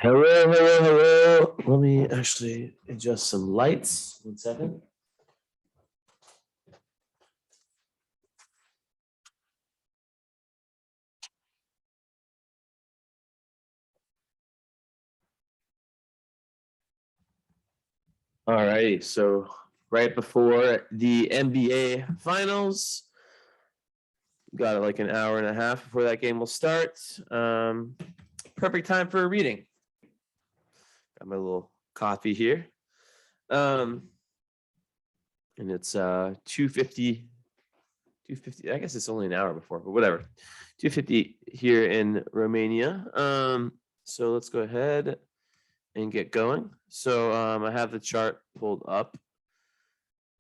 Hello, hello, hello. Let me actually adjust some lights. 1 second. All righty. So right before the NBA finals, got like an hour and a half before that game will start. Perfect time for a reading. Got my little coffee here. And it's 2:50. 2:50. I guess it's only an hour before, but whatever. 2:50 here in Romania. So let's go ahead and get going. So I have the chart pulled up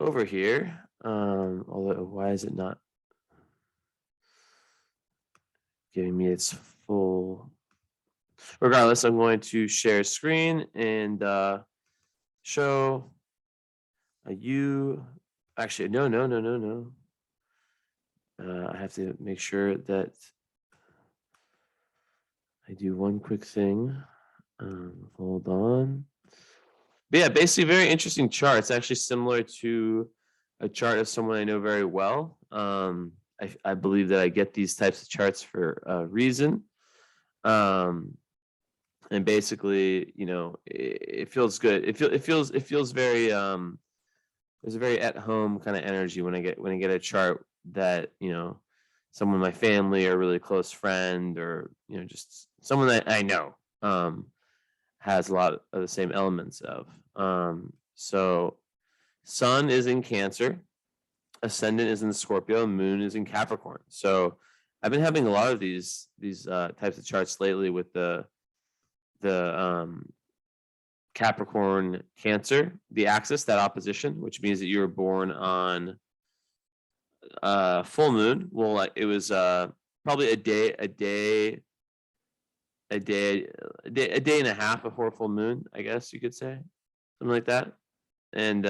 over here. Although why is it not giving me its full? Regardless, I'm going to share screen and show you. Actually, no. I have to make sure that I do one quick thing. Hold on. But yeah, basically very interesting chart. It's actually similar to a chart of someone I know very well. I believe that I get these types of charts for a reason. And basically, it feels good. It feels very there's a very at home kind of energy when I get a chart that, someone in my family or really close friend or, just someone that I know has a lot of the same elements of. So sun is in Cancer, ascendant is in Scorpio, moon is in Capricorn. So I've been having a lot of these types of charts lately with the Capricorn Cancer, the axis, that opposition, which means that you were born on full moon. Well, it was probably a day and a half before full moon, I guess you could say, something like that. And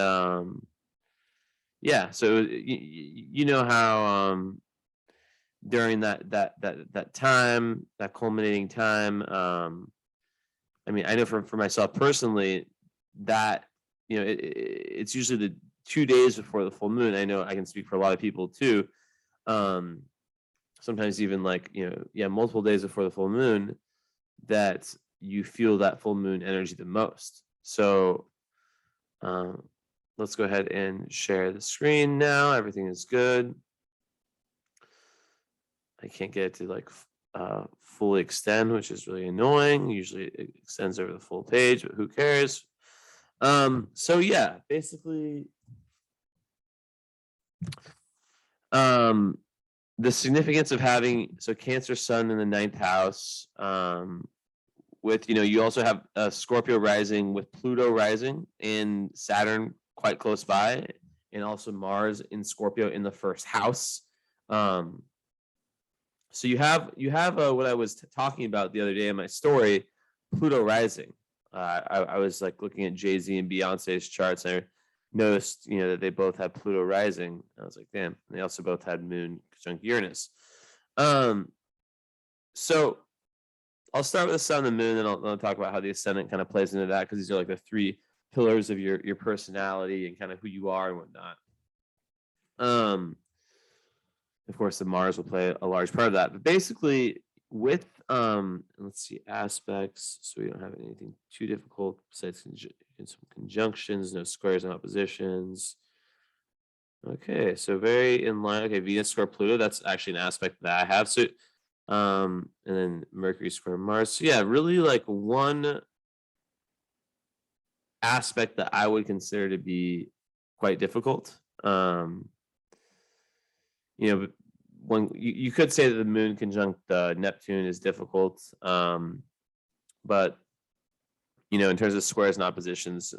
yeah, so you know how during that time, that culminating time, I mean, I know for myself personally that it's usually the 2 days before the full moon. I know I can speak for a lot of people too. Sometimes even multiple days before the full moon, that you feel that full moon energy the most. So let's go ahead and share the screen now. Everything is good. I can't get it to fully extend, which is really annoying. Usually it extends over the full page, but who cares? So yeah, basically, the significance of having Cancer Sun in the 9th house, with you also have a Scorpio rising with Pluto rising and Saturn quite close by, and also Mars in Scorpio in the 1st house. So you have what I was talking about the other day in my story, Pluto rising. I was looking at Jay-Z and Beyonce's charts, and I noticed that they both had Pluto rising. I was like, damn. And they also both had Moon conjunct Uranus. So I'll start with the sun and the moon, and I'll talk about how the ascendant kind of plays into that, because these are the 3 pillars of your personality and kind of who you are and whatnot. Of course, the Mars will play a large part of that. But basically, with let's see, aspects, so we don't have anything too difficult besides some conjunctions, no squares and oppositions. Okay, so very in line. Okay, Venus square Pluto, that's actually an aspect that I have. So and then Mercury square Mars. So yeah, really one aspect that I would consider to be quite difficult. When you could say that the moon conjunct Neptune is difficult, but in terms of squares and oppositions,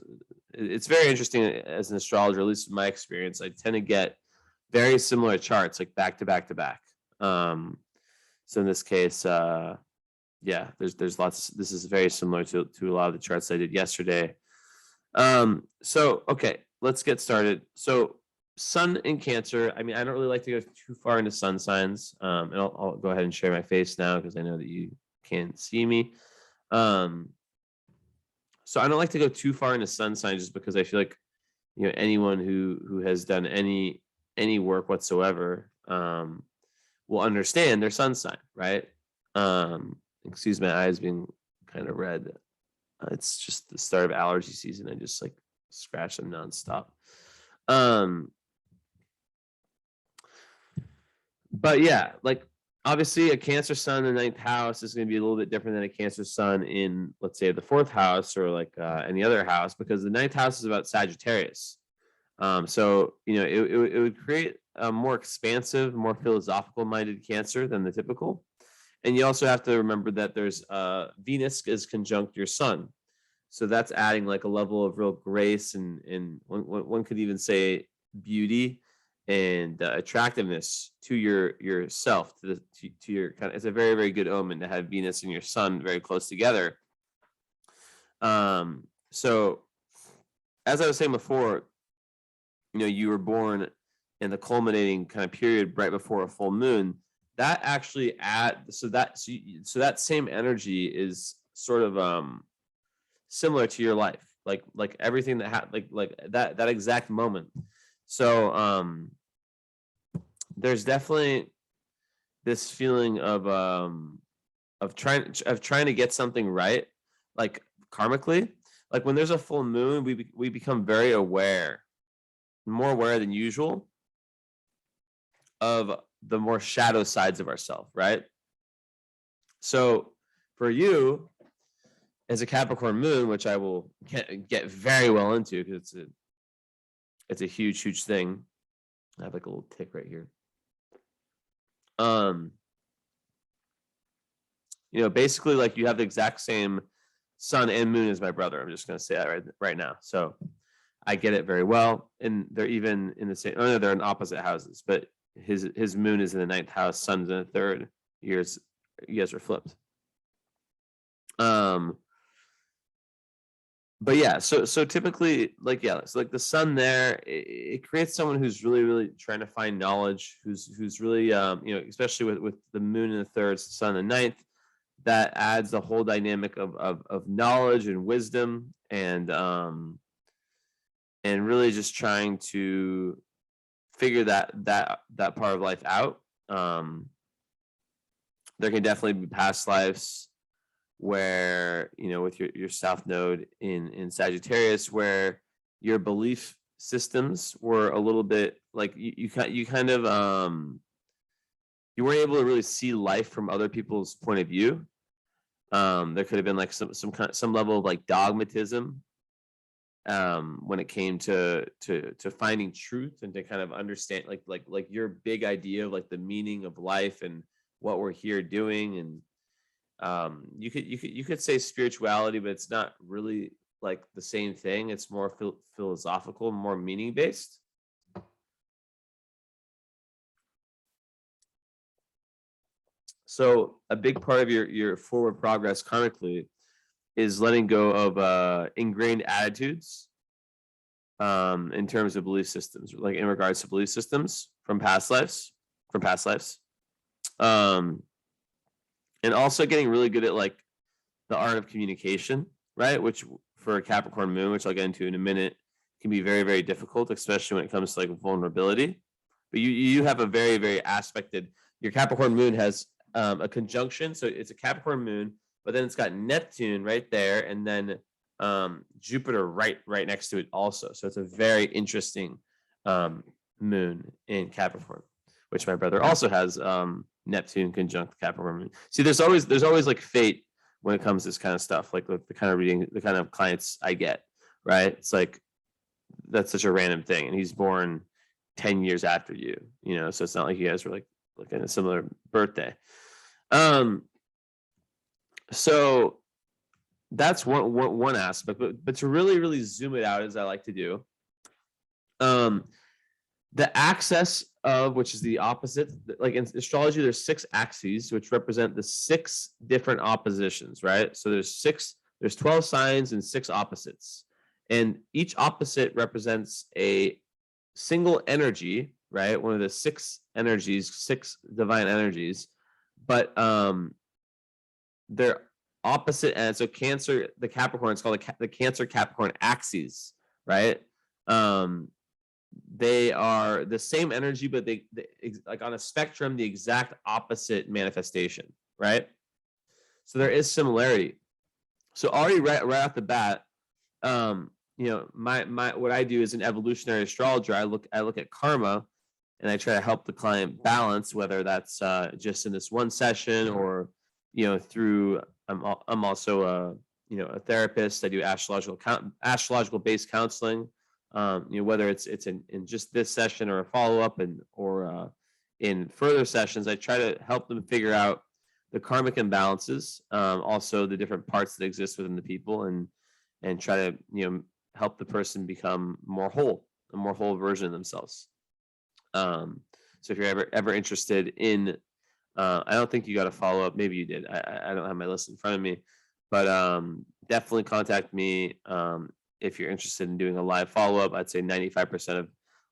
it's very interesting as an astrologer. At least in my experience, I tend to get very similar charts, back to back to back. So in this case, yeah, there's lots. This is very similar to a lot of the charts I did yesterday. So okay, let's get started. So Sun in Cancer. I mean, I don't really like to go too far into sun signs. And I'll go ahead and share my face now because I know that you can't see me. So I don't like to go too far into sun sign, just because I feel like, you know, anyone who has done any work whatsoever will understand their sun sign, right? Excuse my eyes being kind of red. It's just the start of allergy season. I just like scratch them nonstop. But yeah, like obviously a Cancer sun in the 9th house is going to be a little bit different than a Cancer sun in, let's say, the 4th house or like any other house, because the 9th house is about Sagittarius. So, you know, it would create a more expansive, more philosophical minded Cancer than the typical. And you also have to remember that there's Venus is conjunct your sun. So that's adding like a level of real grace and one could even say beauty and attractiveness to yourself, to your kind of, it's a very, very good omen to have Venus and your sun very close together. So as I was saying before, you know, you were born in the culminating kind of period right before a full moon. That actually so that same energy is sort of similar to your life, like everything that happened, like that exact moment. So there's definitely this feeling of trying to get something right, like karmically. Like when there's a full moon, we become very aware, more aware than usual, of the more shadow sides of ourselves, right? So for you, as a Capricorn moon, which I will get very well into because it's a huge thing. I have like a little tick right here. You know, basically, like you have the exact same sun and moon as my brother. I'm just going to say that right now. So I get it very well, and they're even in the same. Oh no, they're in opposite houses, but his moon is in the 9th house, sun's in the 3rd. You guys are flipped. But yeah, so typically, like, yeah, so like the sun there, it creates someone who's really trying to find knowledge, who's really you know, especially with the moon in the 3rd, sun in the 9th, that adds the whole dynamic of knowledge and wisdom, and really just trying to figure that part of life out. There can definitely be past lives where, you know, with your South Node in Sagittarius, where your belief systems were a little bit like you kind of you weren't able to really see life from other people's point of view. There could have been like some level of like dogmatism when it came to finding truth and to kind of understand like your big idea of like the meaning of life and what we're here doing. And you could say spirituality, but it's not really like the same thing. It's more philosophical, more meaning based. So a big part of your forward progress karmically is letting go of ingrained attitudes in terms of belief systems, like in regards to belief systems from past lives. And also getting really good at like the art of communication, right? Which for a Capricorn moon, which I'll get into in a minute, can be very difficult, especially when it comes to like vulnerability. But you have a very aspected. Your Capricorn moon has a conjunction, so it's a Capricorn moon, but then it's got Neptune right there, and then Jupiter right next to it also. So it's a very interesting moon in Capricorn, which my brother also has Neptune conjunct Capricorn moon. See, there's always like fate when it comes to this kind of stuff, like the kind of reading, the kind of clients I get, right? It's like that's such a random thing, and he's born 10 years after you, you know, so it's not like you guys were like in a similar birthday. So that's one aspect, but to really zoom it out, as I like to do, the axis of which is the opposite, like in astrology, there's 6 axes which represent the 6 different oppositions, right? So there's 12 signs and 6 opposites, and each opposite represents a single energy, right? One of the 6 energies, 6 divine energies, but they're opposite ends. So Cancer, the Capricorn, it's called the Cancer Capricorn axes, right? They are the same energy, but they like on a spectrum, the exact opposite manifestation, right? So there is similarity. So already right off the bat, you know, my what I do as an evolutionary astrologer, I look at karma, and I try to help the client balance, whether that's just in this one session or, you know, through I'm also a, you know, a therapist. I do astrological based counseling. You know, whether it's in just this session or a follow up or in further sessions, I try to help them figure out the karmic imbalances, also the different parts that exist within the people, and try to, you know, help the person become more whole, a more whole version of themselves. So if you're ever interested in, I don't think you got a follow up. Maybe you did. I don't have my list in front of me, but definitely contact me if you're interested in doing a live follow up. I'd say 95%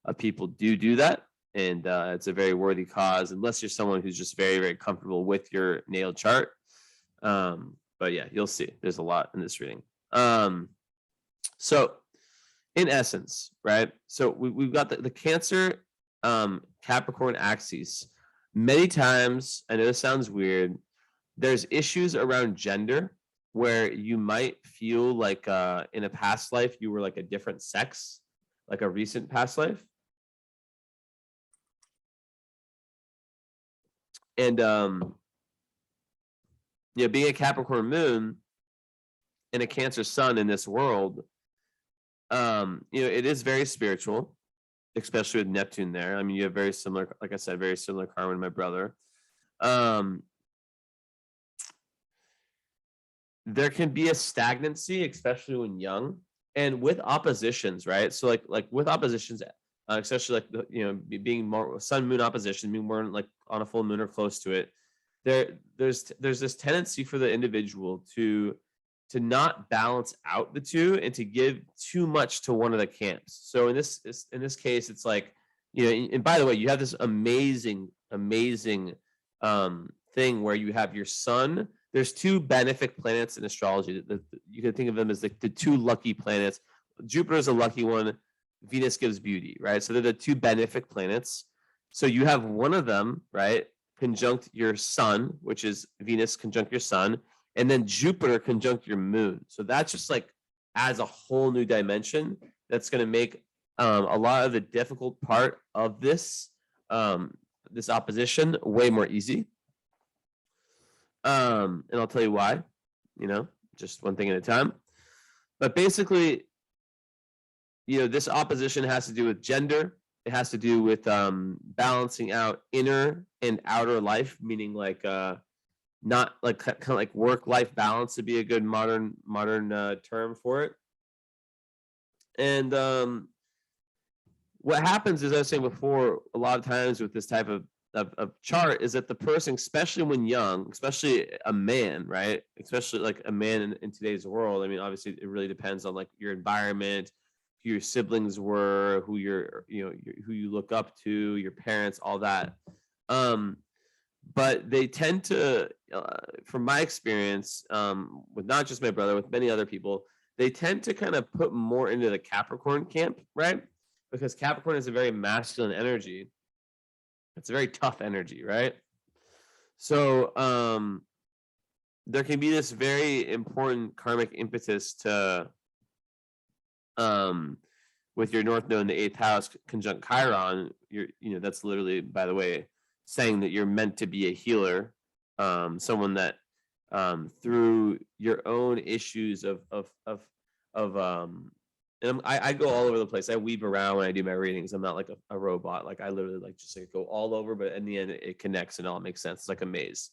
of people do that, and it's a very worthy cause, unless you're someone who's just very, very comfortable with your natal chart. But yeah, you'll see. There's a lot in this reading. So in essence, right? So we've got the Cancer Capricorn axis. Many times, I know this sounds weird, there's issues around gender where you might feel like in a past life you were like a different sex, like a recent past life. And you know, being a Capricorn moon and a Cancer sun in this world, you know, it is very spiritual, especially with Neptune there. I mean, you have very similar, like I said, very similar karma to my brother. There can be a stagnancy, especially when young, and with oppositions, right? So like with oppositions, especially like you know, being more sun moon opposition, being more like on a full moon or close to it, there's this tendency for the individual to not balance out the two and to give too much to one of the camps. So in this case, it's like, you know, and by the way, you have this amazing thing where you have your sun. There's two benefic planets in astrology. You can think of them as the two lucky planets. Jupiter is a lucky one. Venus gives beauty, right? So they're the two benefic planets. So you have one of them, right, conjunct your sun, which is Venus conjunct your sun, and then Jupiter conjunct your moon. So that's just like adds a whole new dimension that's going to make a lot of the difficult part of this this opposition way more easy. And I'll tell you why, you know, just one thing at a time. But basically, you know, this opposition has to do with gender. It has to do with balancing out inner and outer life, meaning like not like kind of like work-life balance would be a good modern term for it. And what happens is, I was saying before, a lot of times with this type of chart is that the person, especially when young, especially a man, right? Especially like a man in today's world. I mean, obviously it really depends on like your environment, who your siblings were, who who you look up to, your parents, all that. But they tend to, from my experience, with not just my brother, with many other people, they tend to kind of put more into the Capricorn camp, right? Because Capricorn is a very masculine energy. It's a very tough energy, right? So there can be this very important karmic impetus to, with your North Node in the 8th house conjunct Chiron, that's literally, by the way, saying that you're meant to be a healer, someone that through your own issues of and I go all over the place. I weave around when I do my readings. I'm not like a robot. Like I literally like just like go all over, but in the end it connects and all makes sense. It's like a maze.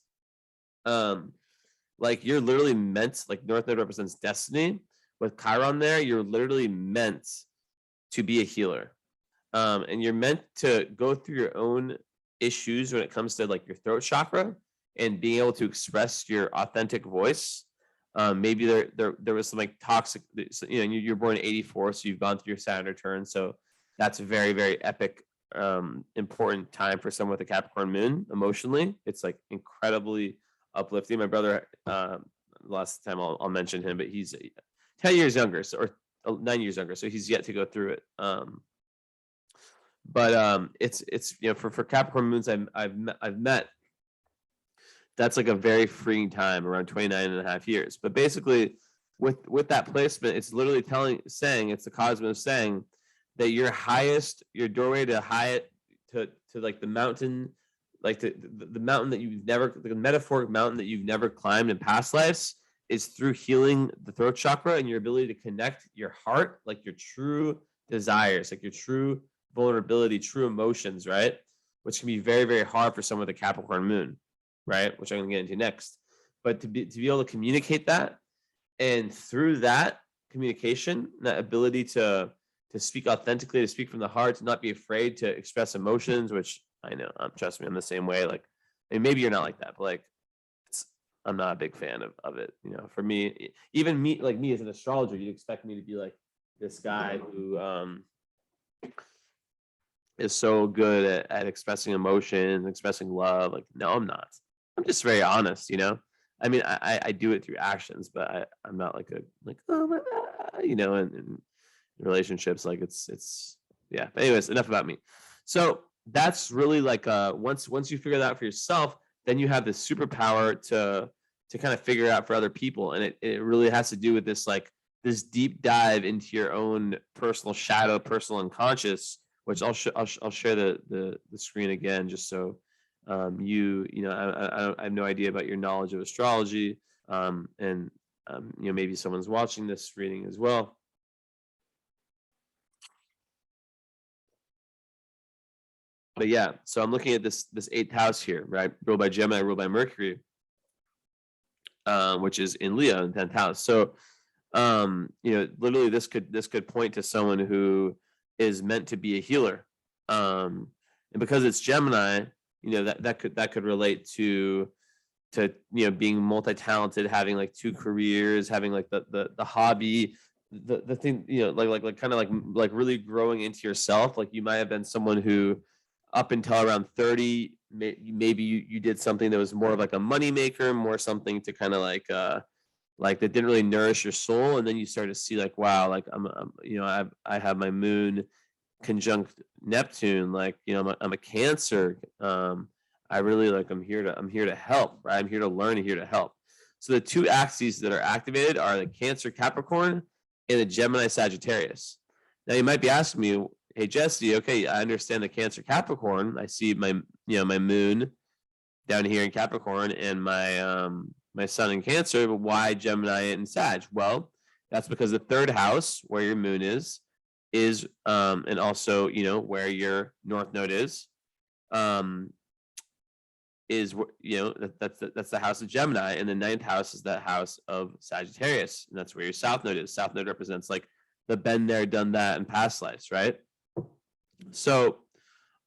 Like you're literally meant, like North Node represents destiny. With Chiron there, you're literally meant to be a healer. And you're meant to go through your own issues when it comes to like your throat chakra and being able to express your authentic voice. Maybe there was some like toxic, you're born in 84, so you've gone through your Saturn return. So that's a very, very epic, important time for someone with a Capricorn moon emotionally. It's like incredibly uplifting. My brother, last time I'll mention him, but he's 10 years younger, so, or 9 years younger, so he's yet to go through it. But it's for Capricorn moons I've met, that's like a very freeing time, around 29 and a half years. But basically, with that placement, it's literally saying it's the cosmos saying that your doorway to like the mountain, like the mountain that you've never, the metaphoric mountain that you've never climbed in past lives, is through healing the throat chakra and your ability to connect your heart, like your true desires, like your true vulnerability, true emotions, right? Which can be very, very hard for someone with a Capricorn moon, right? Which I'm gonna get into next. But to be able to communicate that, and through that communication, that ability to speak authentically, to speak from the heart, to not be afraid to express emotions, which I know, trust me, I'm the same way. Like, and maybe you're not like that, but like, I'm not a big fan of it. For me, even me, like me as an astrologer, you'd expect me to be like this guy who is so good at expressing emotions, expressing love. Like, no, I'm not. I'm just very honest, I mean, I do it through actions, but I'm not like oh my, in relationships, like it's yeah. But anyways, enough about me. So that's really like once you figure that out for yourself, then you have this superpower to kind of figure out for other people, and it really has to do with this deep dive into your own personal shadow, personal unconscious, which I'll share the screen again, just so I have no idea about your knowledge of astrology, and maybe someone's watching this reading as well. But yeah, so I'm looking at this 8th house here, right? Ruled by Gemini, ruled by Mercury, which is in Leo in 10th house. So literally this could point to someone who is meant to be a healer, and because it's Gemini, that could relate to being multi-talented, having like 2 careers, having like the hobby, the thing, like kind of like really growing into yourself. Like, you might have been someone who up until around 30, maybe you did something that was more of like a money maker, more something to kind of like that didn't really nourish your soul, and then you start to see like, wow, like I have my moon conjunct Neptune, like I'm a Cancer. I really I'm here to help, right? I'm here to learn and here to help. So the 2 axes that are activated are the Cancer Capricorn and the Gemini Sagittarius. Now you might be asking me, hey Jesse, okay, I understand the Cancer Capricorn. I see my my moon down here in Capricorn and my sun in Cancer, but why Gemini and Sag? Well, that's because the 3rd house, where your moon is and also where your north node is that's the house of Gemini, and the 9th house is that house of Sagittarius, and that's where your south node is. South node represents like the been there, done that in past lives, right? So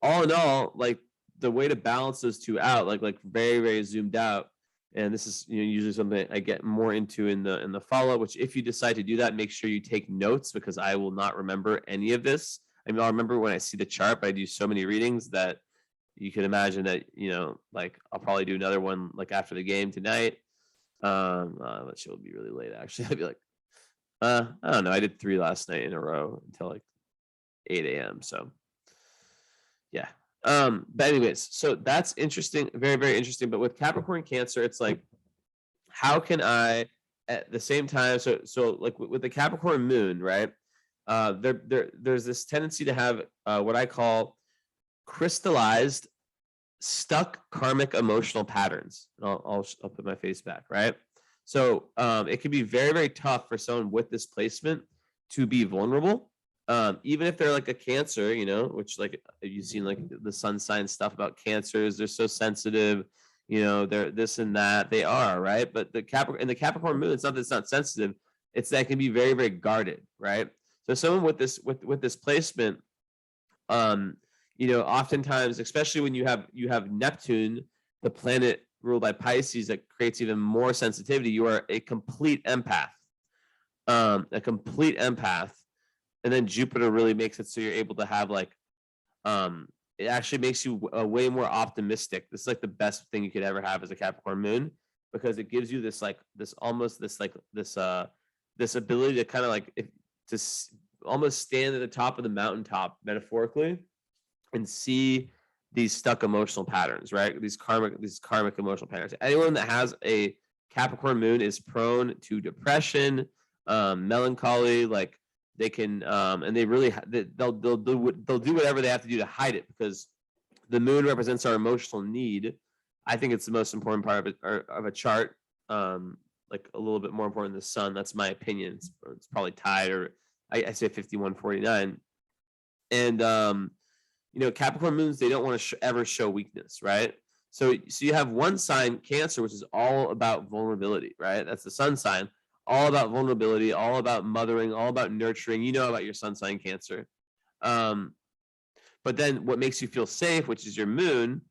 all in all, like the way to balance those 2 out, like very, very zoomed out, and this is usually something I get more into in the follow, which if you decide to do that, make sure you take notes, because I will not remember any of this. I mean, I'll remember when I see the chart, but I do so many readings that you can imagine that like I'll probably do another one like after the game tonight. That shit will be really late, actually. I'd be like, I don't know, I did 3 last night in a row until like 8 a.m. So yeah. But anyways, so that's interesting, very, very interesting. But with Capricorn Cancer, it's like, how can I at the same time, so like with the Capricorn moon, right? There's this tendency to have what I call crystallized, stuck karmic emotional patterns. I'll put my face back, right? So it can be very, very tough for someone with this placement to be vulnerable. Even if they're like a Cancer, which like you've seen like the sun sign stuff about Cancers, they're so sensitive, they're this and that, they are, right? But the Capricorn moon, it's not that it's not sensitive, it's that it can be very, very guarded, right? So someone with this placement, oftentimes, especially when you have Neptune, the planet ruled by Pisces, that creates even more sensitivity. You are a complete empath, and then Jupiter really makes it so you're able to have like, it actually makes you way more optimistic. This is like the best thing you could ever have as a Capricorn moon. because it gives you this this ability to kind of like almost stand at the top of the mountaintop metaphorically and see these stuck emotional patterns, right? These karmic emotional patterns. Anyone that has a Capricorn moon is prone to depression, melancholy. Like they can, and they really they'll do whatever they have to do to hide it, because the moon represents our emotional need. I think it's the most important part of a chart. Like a little bit more important than the sun. That's my opinion. It's probably tied, or I say 51-49. And Capricorn moons, they don't want to ever show weakness, right? So you have one sign, Cancer, which is all about vulnerability, right? That's the sun sign, all about vulnerability, all about mothering, all about nurturing. You know about your sun sign, Cancer. But then what makes you feel safe, which is your moon,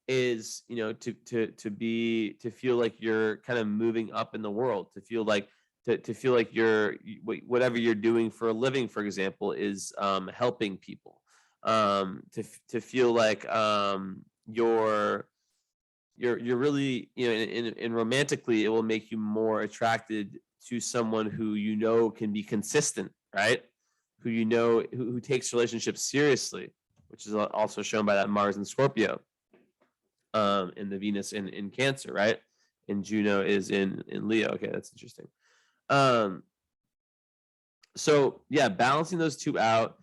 is to feel like you're kind of moving up in the world, to feel like you're whatever you're doing for a living, for example, is helping people, to feel like you're really, and romantically, it will make you more attracted to someone who can be consistent, right? Who takes relationships seriously, which is also shown by that Mars and Scorpio, and the Venus in Cancer, right? And Juno is in Leo. Okay, that's interesting. So yeah, balancing those two out,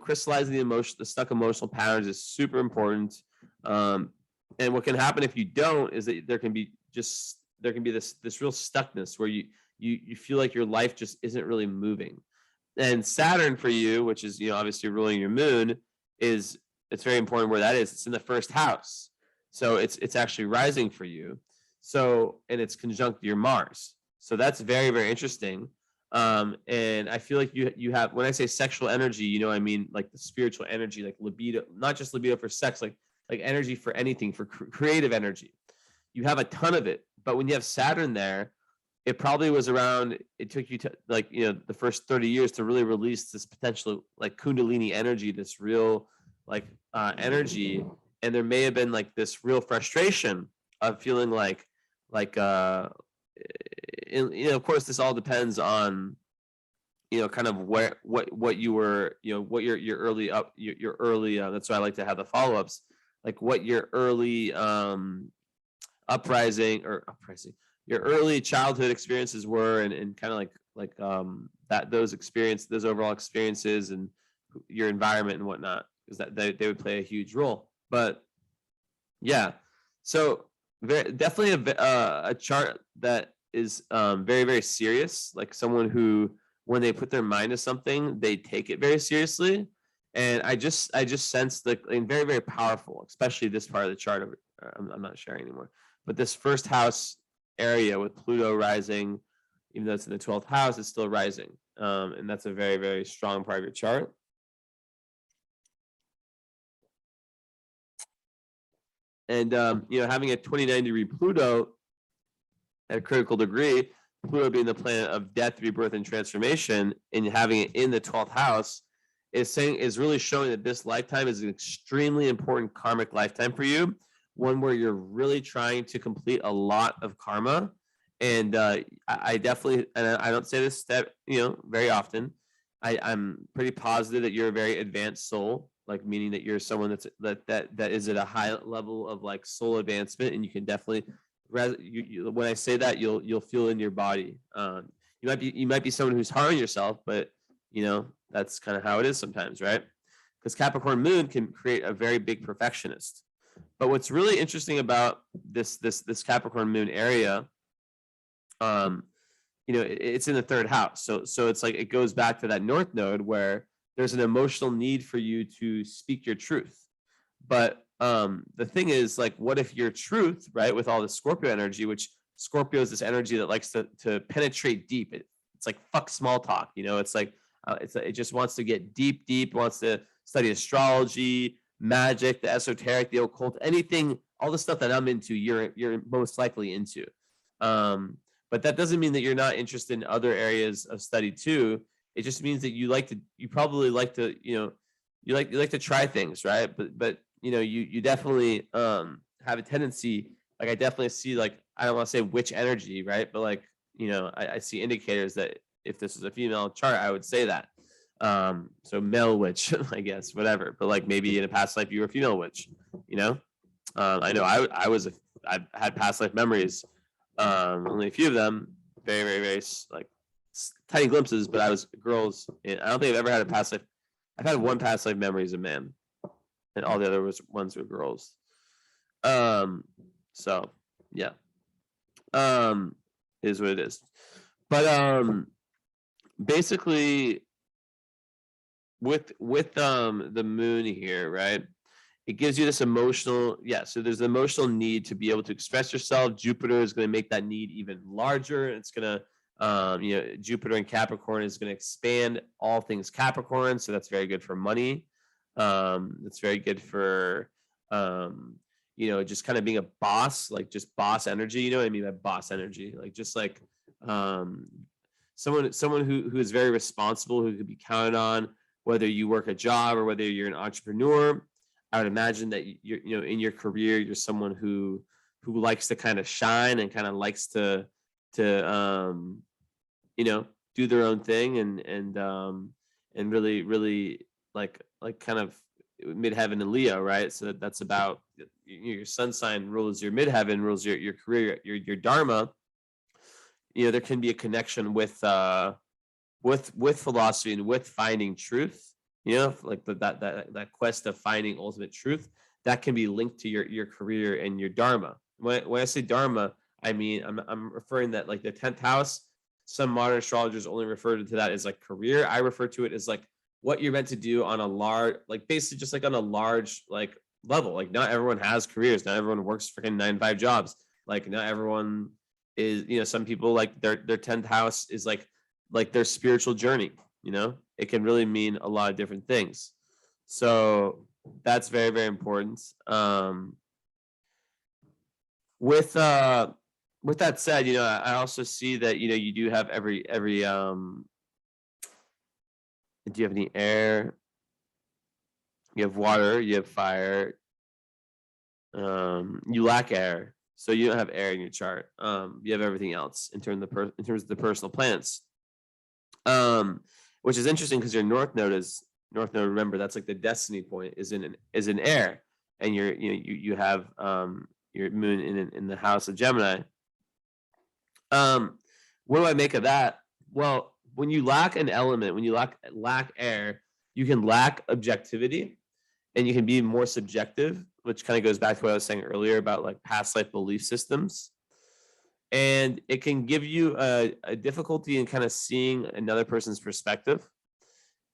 crystallizing the stuck emotional patterns is super important. And what can happen if you don't is that there can be this real stuckness where you feel like your life just isn't really moving. And Saturn for you, which is obviously ruling your moon, it's very important where that is. It's in the first house, so it's actually rising for you. So, and it's conjunct your Mars. So that's very, very interesting. And I feel like you have, when I say sexual energy, I mean like the spiritual energy, like libido, not just libido for sex, like energy for anything, for creative energy. You have a ton of it. But when you have Saturn there, it probably was around, it took you to the first 30 years to really release this potential like Kundalini energy, this real energy. And there may have been like this real frustration of feeling of course, this all depends on, kind of what you were, what your early that's why I like to have the follow-ups, like what your early uprising, your early childhood experiences were, and kind of like those overall experiences and your environment and whatnot, because that they would play a huge role. But yeah, so definitely a chart that is very, very serious, like someone who, when they put their mind to something, they take it very seriously. And I just sense very, very powerful, especially this part of the chart. I'm not sharing anymore, but this first house area with Pluto rising, even though it's in the 12th house, it's still rising. And that's a very, very strong part of your chart. And having a 29-degree Pluto at a critical degree, Pluto being the planet of death, rebirth, and transformation, and having it in the 12th house is really showing that this lifetime is an extremely important karmic lifetime for you, one where you're really trying to complete a lot of karma. And I definitely, and I don't say this very often, I'm pretty positive that you're a very advanced soul, like meaning that you're someone that is at a high level of like soul advancement, and you can definitely, when I say that, you'll feel in your body. You might be someone who's hard on yourself, but that's kind of how it is sometimes, right? Because Capricorn Moon can create a very big perfectionist. But what's really interesting about this Capricorn Moon area, it's in the third house. So it's like it goes back to that North Node where there's an emotional need for you to speak your truth. But the thing is, like, what if your truth, right, with all the Scorpio energy, which Scorpio is this energy that likes to penetrate deep. It's like fuck small talk, it's like it just wants to get deep, wants to study astrology, magic, the esoteric, the occult, anything, all the stuff that I'm into, you're most likely into. But that doesn't mean that you're not interested in other areas of study too. It just means that you probably like to, you like to try things, right? But you definitely have have a tendency, like I definitely see, like, I don't want to say which energy, right? But like, I see indicators that if this is a female chart, I would say that. So male witch, I guess, whatever. But like maybe in a past life you were a female witch, I know I've had past life memories. Only a few of them, very, very, very like tiny glimpses, but I was girls. And I don't think I've ever had a past life. I've had one past life memory as a man, and all the other ones were girls. So yeah, is what it is. But basically, with the moon here, right? It gives you this emotional, so there's an emotional need to be able to express yourself. Jupiter is going to make that need even larger. It's going to, Jupiter in Capricorn is going to expand all things Capricorn. So that's very good for money. It's very good for, just kind of being a boss, like just boss energy. You know what I mean by boss energy? Like just like someone who is very responsible, who could be counted on, whether you work a job or whether you're an entrepreneur. I would imagine that you're, in your career, you're someone who likes to kind of shine and kind of likes to do their own thing and really, really like kind of midheaven and Leo, right? So that's about your sun sign rules your midheaven, rules your career, your dharma. There can be a connection with philosophy and with finding truth. Like that quest of finding ultimate truth, that can be linked to your career and your dharma. When I say dharma, I mean I'm referring that like the 10th house. Some modern astrologers only refer to that as like career. I refer to it as like what you're meant to do on a large, like basically just like on a large like level. Like not everyone has careers. Not everyone works freaking 9 to 5 jobs. Like not everyone is. Some people like their 10th house is like their spiritual journey. It can really mean a lot of different things. So that's very, very important. With that said, I also see that, you do have every do you have any air? You have water, you have fire. You lack air. So you don't have air in your chart. You have everything else in terms of the personal planets. Which is interesting because your north node. Remember, that's like the destiny point is in air, and you have your moon in the house of Gemini. What do I make of that? Well, when you lack an element, when you lack air, you can lack objectivity, and you can be more subjective, which kind of goes back to what I was saying earlier about like past life belief systems. And it can give you a difficulty in kind of seeing another person's perspective,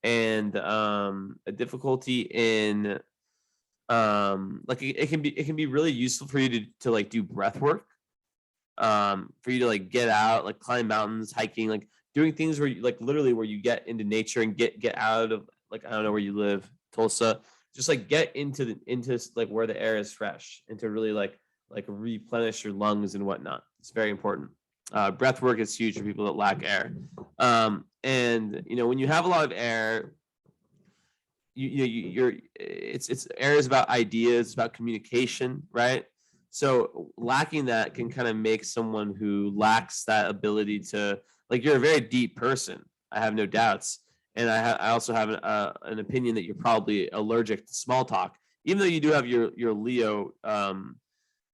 and a difficulty in like it can be really useful for you to like do breath work, for you to like get out, like climb mountains, hiking, like doing things where you like literally where you get into nature and get out of, like, I don't know where you live, Tulsa, just like get into like where the air is fresh, and to really like replenish your lungs and whatnot. It's very important. Breath work is huge for people that lack air. And when you have a lot of air, it's air is about ideas, about communication, right? So lacking that can kind of make someone who lacks that ability to, like, you're a very deep person, I have no doubts, and I also have an opinion that you're probably allergic to small talk, even though you do have your Leo,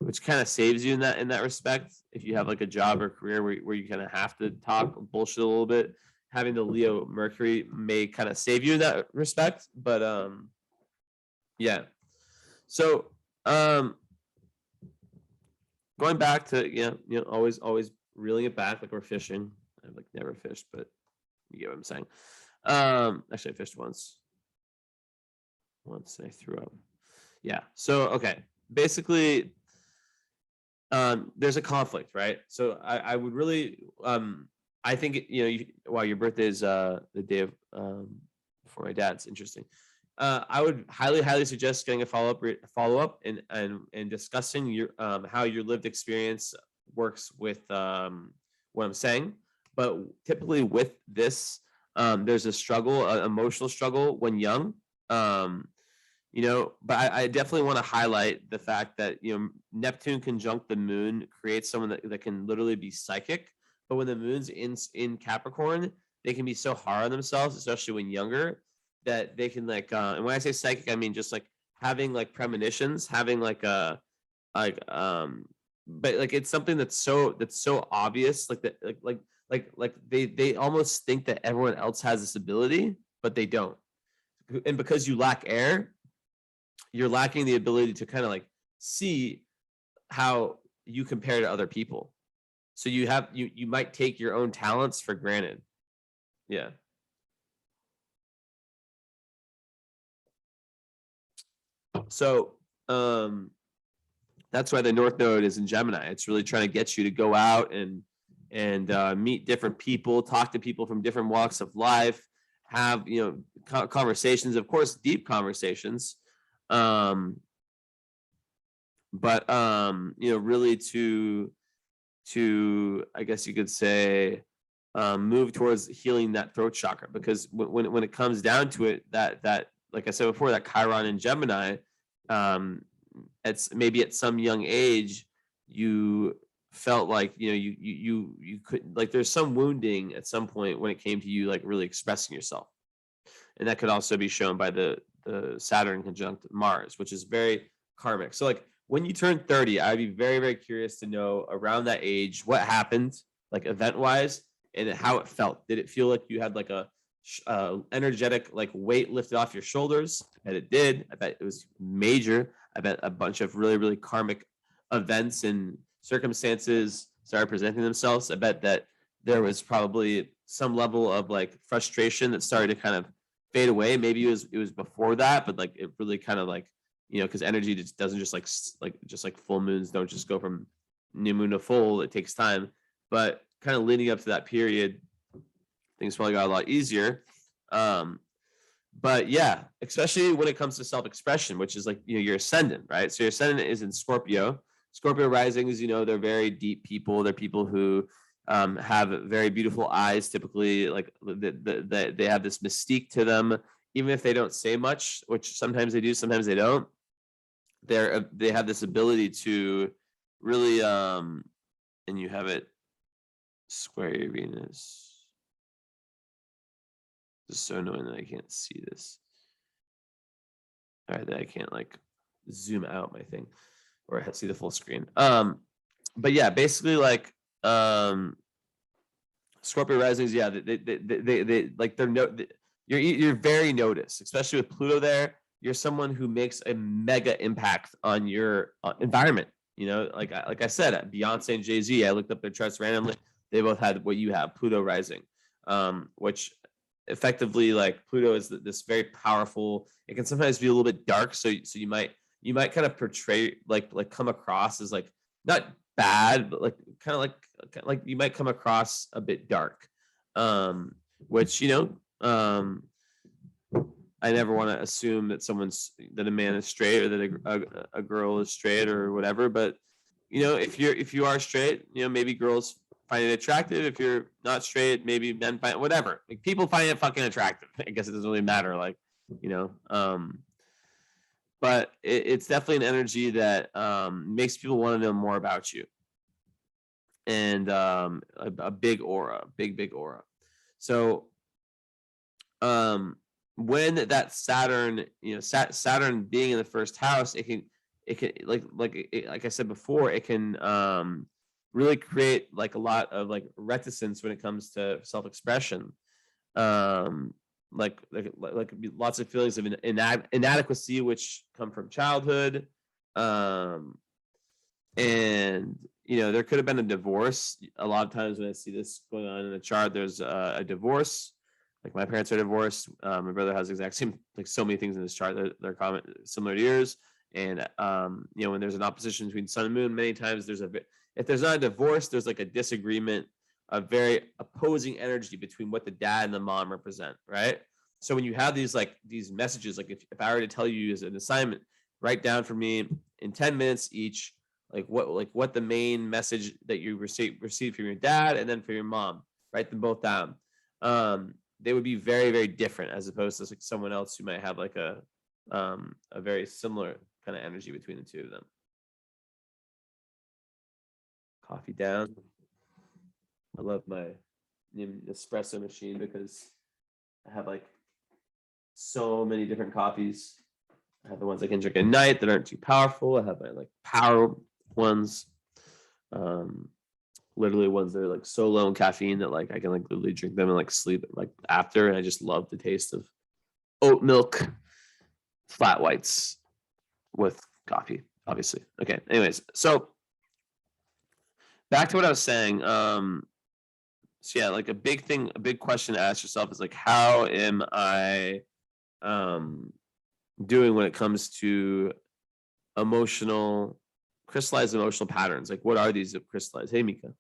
which kind of saves you in that respect. If you have like a job or career where you kind of have to talk bullshit a little bit, having the Leo Mercury may kind of save you in that respect. But yeah. So going back to always reeling it back like we're fishing. I've like never fished, but you get what I'm saying. Actually I fished once I threw up. Yeah. So okay. Basically, there's a conflict, right? So I would really, I think, wow, your birthday is the day of before my dad's. Interesting. I would highly suggest getting a follow up and discussing your how your lived experience works with what I'm saying. But typically with this, there's a struggle, an emotional struggle when young. you know, but I definitely want to highlight the fact that, you know, Neptune conjunct the moon creates someone that can literally be psychic. But when the moon's in Capricorn, they can be so hard on themselves, especially when younger, that they can like and when I say psychic, I mean just like having like premonitions, having like a like but like it's something that's so obvious, like that like they almost think that everyone else has this ability, but they don't. And because you lack air, you're lacking the ability to kind of like see how you compare to other people. So you might take your own talents for granted. Yeah. So that's why the North Node is in Gemini. It's really trying to get you to go out and meet different people, talk to people from different walks of life, have, you know, conversations, of course, deep conversations, but you know, really to I guess you could say move towards healing that throat chakra, because when it comes down to it, that like I said before, that Chiron in Gemini, it's maybe at some young age you felt like, you know, you could, like, there's some wounding at some point when it came to you like really expressing yourself, and that could also be shown by the Saturn conjunct Mars, which is very karmic. So like when you turn 30, I'd be very, very curious to know around that age what happened, like event wise, and how it felt. Did it feel like you had like a energetic like weight lifted off your shoulders? I bet it did. I bet it was major. I bet a bunch of really, really karmic events and circumstances started presenting themselves. I bet that there was probably some level of like frustration that started to kind of fade away. Maybe it was before that, but like it really kind of like, you know, because energy just doesn't just like full moons don't just go from new moon to full. It takes time, but kind of leading up to that period, things probably got a lot easier. But yeah, especially when it comes to self-expression, which is like, you know, your ascendant, right? So your ascendant is in Scorpio. Scorpio risings, you know, they're very deep people. They're people who have very beautiful eyes. Typically, like they have this mystique to them, even if they don't say much, which sometimes they do, sometimes they don't. They have this ability to really and you have it square your Venus. It's so annoying that I can't see this. All right, that I can't like zoom out my thing or see the full screen. But yeah, basically like Scorpio risings, yeah, they like they're you're very noticed, especially with Pluto there. You're someone who makes a mega impact on your environment. You know, like I said, Beyonce and Jay-Z, I looked up their charts randomly. They both had what you have, Pluto rising, which effectively like Pluto is this very powerful. It can sometimes be a little bit dark, so you might kind of portray like come across as like not bad, but like kind of like you might come across a bit dark, which, you know, I never want to assume that that a man is straight or that a girl is straight or whatever. But you know, if you are straight, you know, maybe girls find it attractive. If you're not straight, maybe men find it, whatever. Like people find it fucking attractive. I guess it doesn't really matter. Like, you know, but it's definitely an energy that makes people want to know more about you, and a big aura, big aura. So when that Saturn, you know, Saturn being in the first house, it can like I said before, it can really create like a lot of like reticence when it comes to self-expression. Like lots of feelings of inadequacy, which come from childhood. And you know, there could have been a divorce. A lot of times when I see this going on in the chart, there's a divorce. Like my parents are divorced. My brother has the exact same, like so many things in this chart that they're common, similar to yours. And you know, when there's an opposition between sun and moon, many times if there's not a divorce, there's like a disagreement, a very opposing energy between what the dad and the mom represent, right? So when you have these messages, like if I were to tell you as an assignment, write down for me in 10 minutes each, like what the main message that you received from your dad and then for your mom, write them both down. They would be very, very different as opposed to like someone else who might have like a a very similar kind of energy between the two of them. Coffee down. I love my espresso machine because I have like so many different coffees. I have the ones I can drink at night that aren't too powerful. I have my like power ones. Literally ones that are like so low in caffeine that like I can like literally drink them and like sleep like after. And I just love the taste of oat milk, flat whites with coffee, obviously. Okay. Anyways, so back to what I was saying. So yeah, like a big question to ask yourself is like, how am I doing when it comes to crystallized emotional patterns? Like, what are these crystallized? Hey, Mika.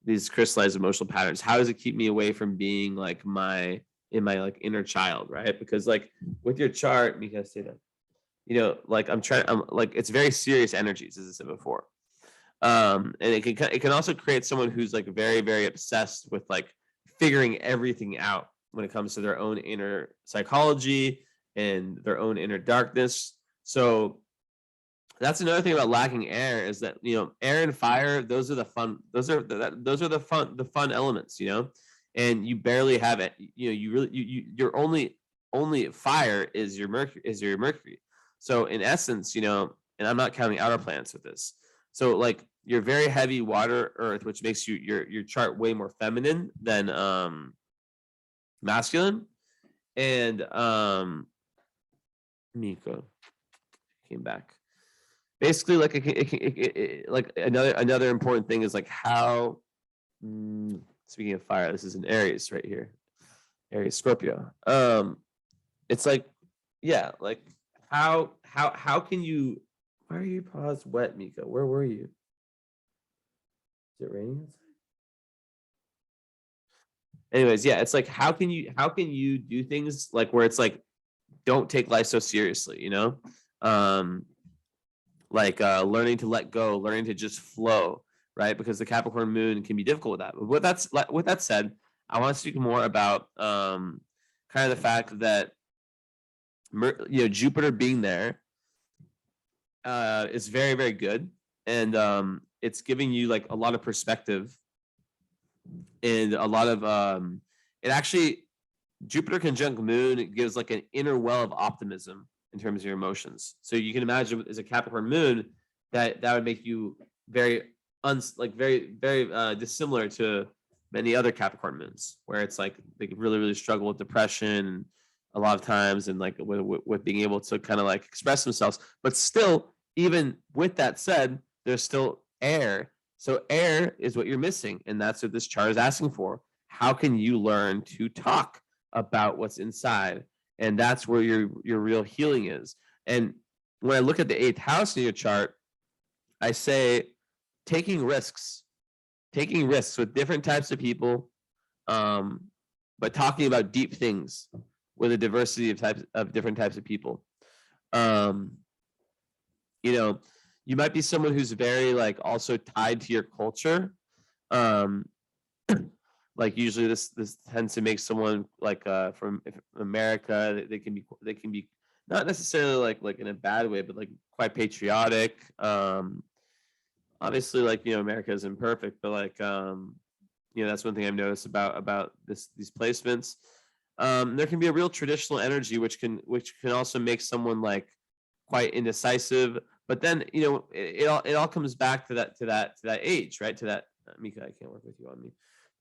These crystallized emotional patterns. How does it keep me away from being like my like inner child, right? Because like with your chart, Mika, say that. Like I'm like it's very serious energies, as I said before. And it can also create someone who's like very, very obsessed with like figuring everything out when it comes to their own inner psychology and their own inner darkness. So that's another thing about lacking air is that air and fire, those are the fun elements, and you barely have it. Your only fire is your Mercury. So in essence, and I'm not counting outer planets with this. So like you're very heavy water earth, which makes your chart way more feminine than masculine. And Miko came back. Basically, like like another important thing is like how. Speaking of fire, this is an Aries right here, Aries Scorpio. It's like, yeah, like how can you? Why are you paused wet, Mika? Where were you? Is it raining outside? Anyways, yeah, it's like how can you do things like where it's like don't take life so seriously, like learning to let go, learning to just flow, right? Because the Capricorn Moon can be difficult with that. But with that said, I want to speak more about kind of the fact that Jupiter being there is very, very good, and it's giving you like a lot of perspective and a lot of it actually. Jupiter conjunct Moon gives like an inner well of optimism in terms of your emotions. So you can imagine as a Capricorn Moon that would make you very very dissimilar to many other Capricorn Moons, where it's like they really, really struggle with depression a lot of times and like with being able to kind of like express themselves. But still, even with that said, there's still air. So air is what you're missing. And that's what this chart is asking for. How can you learn to talk about what's inside? And that's where your real healing is. And when I look at the 8th house in your chart, I say taking risks with different types of people, but talking about deep things with a diversity of different types of people. You might be someone who's very like also tied to your culture. Like usually this tends to make someone like from America, they can be not necessarily like in a bad way, but like quite patriotic. Obviously, like America is imperfect, but like that's one thing I've noticed about these placements. There can be a real traditional energy which can also make someone like quite indecisive. But then it all comes back to that age, right? To that Mika, I can't work with you on me.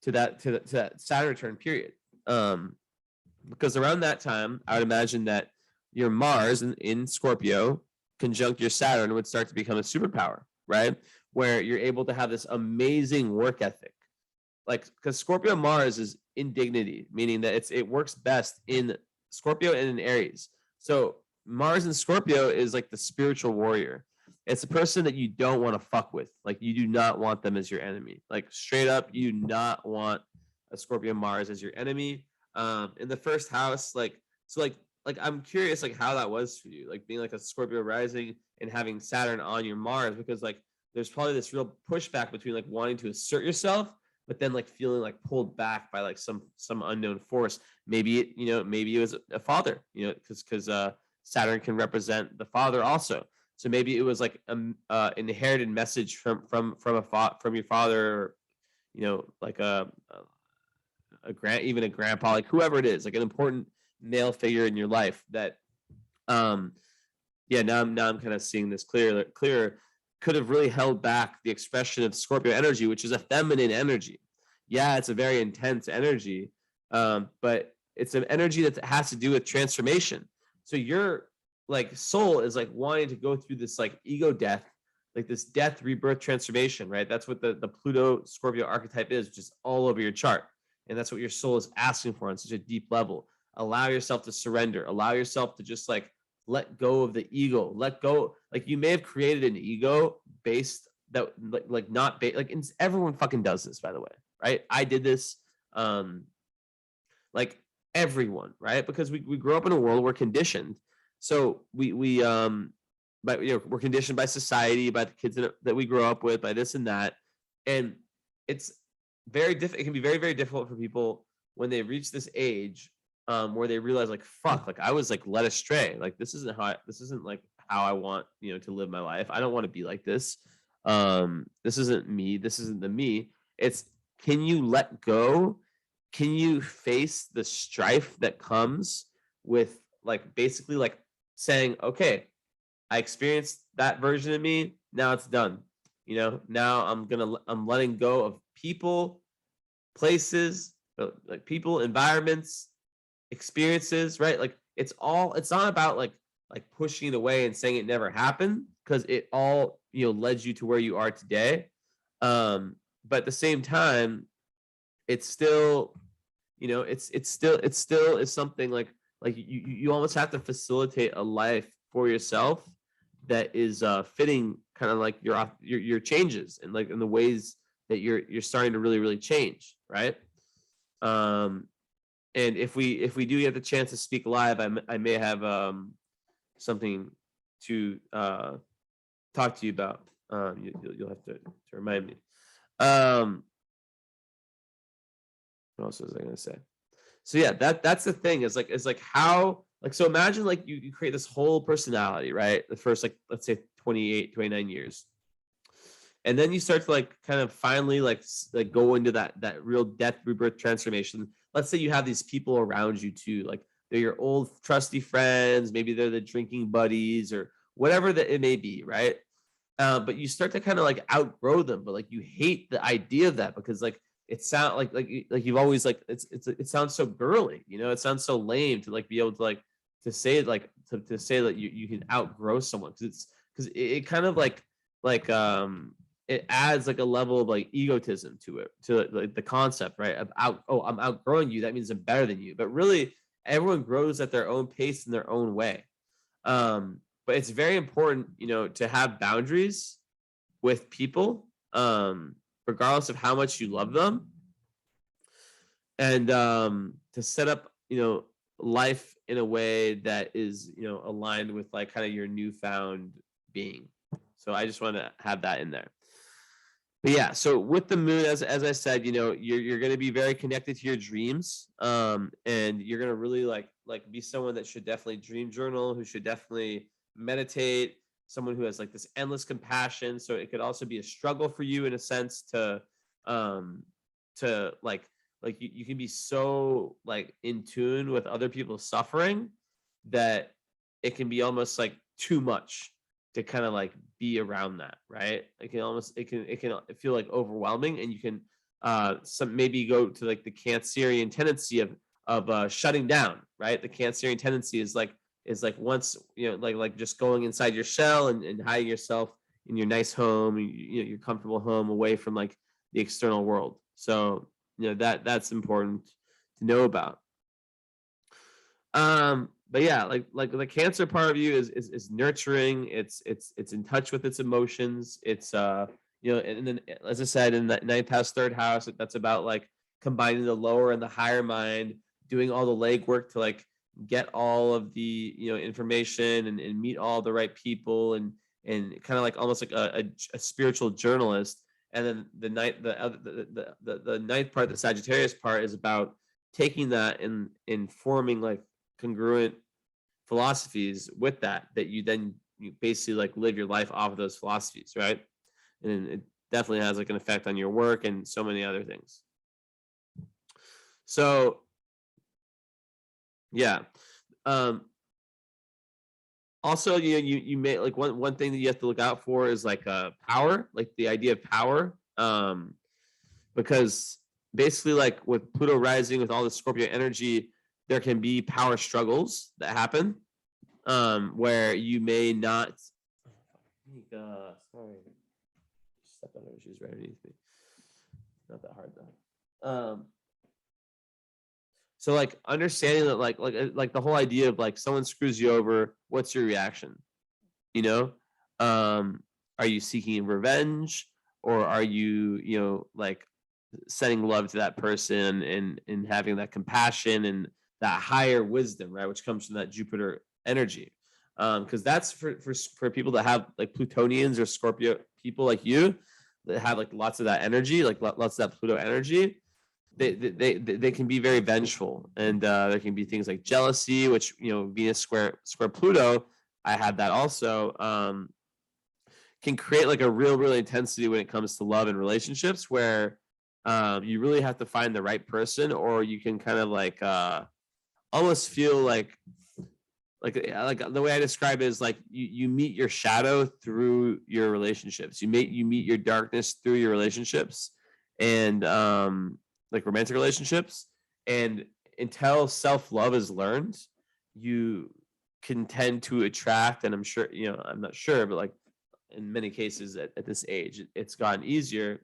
To that Saturn return period. Because around that time, I would imagine that your Mars in Scorpio conjunct your Saturn would start to become a superpower, right? Where you're able to have this amazing work ethic. Like, because Scorpio Mars is indignity, meaning that it works best in Scorpio and in Aries. So Mars in Scorpio is like the spiritual warrior. It's a person that you don't want to fuck with. Like, you do not want them as your enemy. Like, straight up, you do not want a Scorpio Mars as your enemy. In the first house, like I'm curious like how that was for you, like being like a Scorpio rising and having Saturn on your Mars, because like there's probably this real pushback between like wanting to assert yourself, but then like feeling like pulled back by like some unknown force. Maybe it was a father, because Saturn can represent the father also. So maybe it was like inherited message from your father, like even a grandpa, like whoever it is, like an important male figure in your life that now I'm kind of seeing this clearer. Could have really held back the expression of Scorpio energy, which is a feminine energy. Yeah, it's a very intense energy, but it's an energy that has to do with transformation. So your like soul is like wanting to go through this like ego death, like this death, rebirth, transformation, right? That's what the Pluto Scorpio archetype is, just all over your chart. And that's what your soul is asking for on such a deep level. Allow yourself to surrender. Allow yourself to just like let go of the ego. Let go. Like you may have created an ego based that like not like everyone fucking does this, by the way, right? I did this. Like everyone, right? Because we grow up in a world we're conditioned. So but we're conditioned by society, by the kids that we grow up with, by this and that, and it's very difficult. It can be very, very difficult for people when they reach this age where they realize like, fuck, like I was like led astray. Like this isn't like how I want, to live my life. I don't want to be like this. This isn't me. This isn't the me. It's, can you let go? Can you face the strife that comes with like basically like saying, okay, I experienced that version of me. Now it's done. Now I'm letting go of people, places, like people, environments, experiences, right? Like it's not about like pushing it away and saying it never happened, because it all, led you to where you are today. But at the same time, it's still, it's still is something like you almost have to facilitate a life for yourself that is fitting kind of like your changes and like in the ways that you're starting to really, really change, right? And if we do get the chance to speak live, I may have something to talk to you about. You'll have to remind me. What else was I going to say? So yeah, that's the thing, is like how, like, so imagine like you create this whole personality, right? The first, like, let's say 28, 29 years. And then you start to like kind of finally like go into that real death, rebirth, transformation. Let's say you have these people around you too, like they're your old trusty friends, maybe they're the drinking buddies or whatever that it may be, right? But you start to kind of like outgrow them, but like you hate the idea of that because like it sounds like you've always like it sounds so girly, it sounds so lame to like be able to like to say like to say that you can outgrow someone, because it kind of like it adds like a level of like egotism to it, to like the concept, right? Of I'm outgrowing you, that means I'm better than you. But really everyone grows at their own pace in their own way. But it's very important, to have boundaries with people, regardless of how much you love them, and to set up, life in a way that is, aligned with like kind of your newfound being. So I just want to have that in there. But yeah, so with the moon, as I said, you're going to be very connected to your dreams, and you're going to really like be someone that should definitely dream journal, who should definitely meditate, someone who has like this endless compassion. So it could also be a struggle for you in a sense to like you can be so like in tune with other people's suffering that it can be almost like too much to kind of like be around that, right? It can feel like overwhelming, and you can maybe go to like the Cancerian tendency of shutting down, right? The Cancerian tendency is like once, like just going inside your shell and hiding yourself in your nice home, your comfortable home, away from like the external world. So that's important to know about. But yeah, like the Cancer part of you is nurturing. It's in touch with its emotions. It's and then, as I said, in that ninth house, third house, that's about like combining the lower and the higher mind, doing all the legwork to like get all of the information and meet all the right people, and kind of like almost like a spiritual journalist. And then the ninth part, the Sagittarius part, is about taking that and forming like congruent philosophies with that you then you basically like live your life off of those philosophies, right? And it definitely has like an effect on your work and so many other things. So yeah. Also, you may like one thing that you have to look out for is like power, like the idea of power. Because basically like with Pluto rising with all the Scorpio energy, there can be power struggles that happen, where you may not sorry, step on her shoes right underneath me. Not that hard though. So like understanding that like the whole idea of like someone screws you over, what's your reaction? You know, are you seeking revenge, or are you like sending love to that person and having that compassion and that higher wisdom, right, which comes from that Jupiter energy? Because that's for people that have like Plutonians or Scorpio people like you that have like lots of that energy, like lots of that Pluto energy. They can be very vengeful, and there can be things like jealousy, which Venus square Pluto, I had that also, can create like a real intensity when it comes to love and relationships, where you really have to find the right person, or you can kind of like almost feel like the way I describe it is like you meet your shadow through your relationships. You meet your darkness through your relationships, and like romantic relationships. And until self-love is learned, you can tend to attract, and I'm sure, I'm not sure, but like in many cases at this age, it's gotten easier.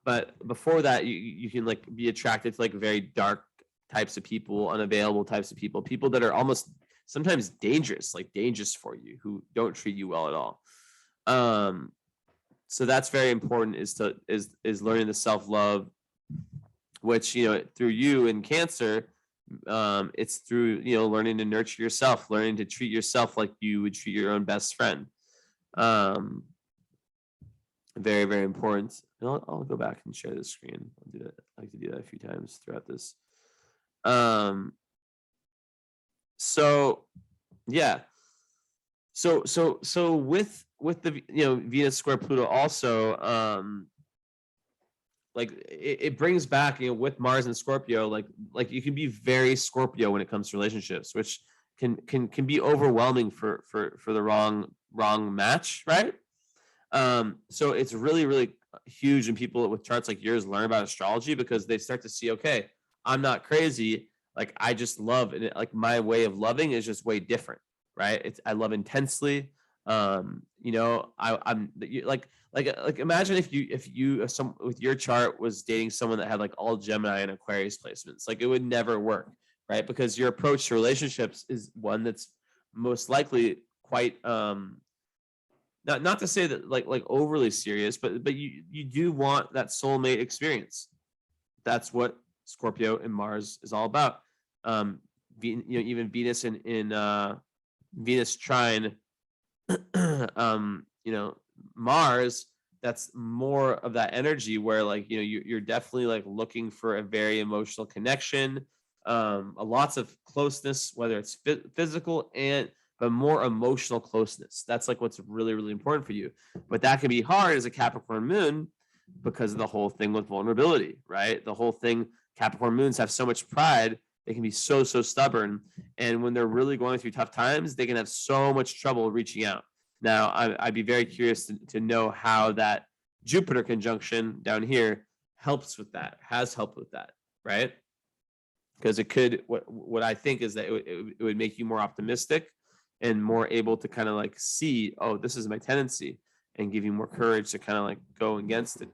But before that, you can like be attracted to like very dark types of people, unavailable types of people that are almost sometimes dangerous for you, who don't treat you well at all. So that's very important, is learning the self-love, which through you in Cancer, it's through learning to nurture yourself, learning to treat yourself like you would treat your own best friend. Very important. And I'll go back and share the screen. I'll do that. I like to do that a few times throughout this. So yeah. So with the Venus square Pluto also, like it brings back with Mars and Scorpio, like you can be very Scorpio when it comes to relationships, which can be overwhelming for the wrong match, right? So it's really huge when people with charts like yours learn about astrology, because they start to see, okay, I'm not crazy. Like I just love it. Like my way of loving is just way different, right? I love intensely. I'm like imagine if some with your chart was dating someone that had like all Gemini and Aquarius placements, like it would never work, right? Because your approach to relationships is one that's most likely quite not to say that like overly serious, but you do want that soulmate experience. That's what Scorpio and Mars is all about. Even Venus in Venus trine Mars, that's more of that energy where like you're definitely like looking for a very emotional connection, lots of closeness, whether it's physical but more emotional closeness. That's like what's really important for you. But that can be hard as a Capricorn moon, because of the whole thing with vulnerability, right? The whole thing, Capricorn moons have so much pride, they can be so stubborn, and when they're really going through tough times, they can have so much trouble reaching out. Now, I'd be very curious to know how that Jupiter conjunction down here helps with that, has helped with that, right? Because it could, what I think is that it would make you more optimistic and more able to kind of like see, oh, this is my tendency, and give you more courage to kind of like go against it.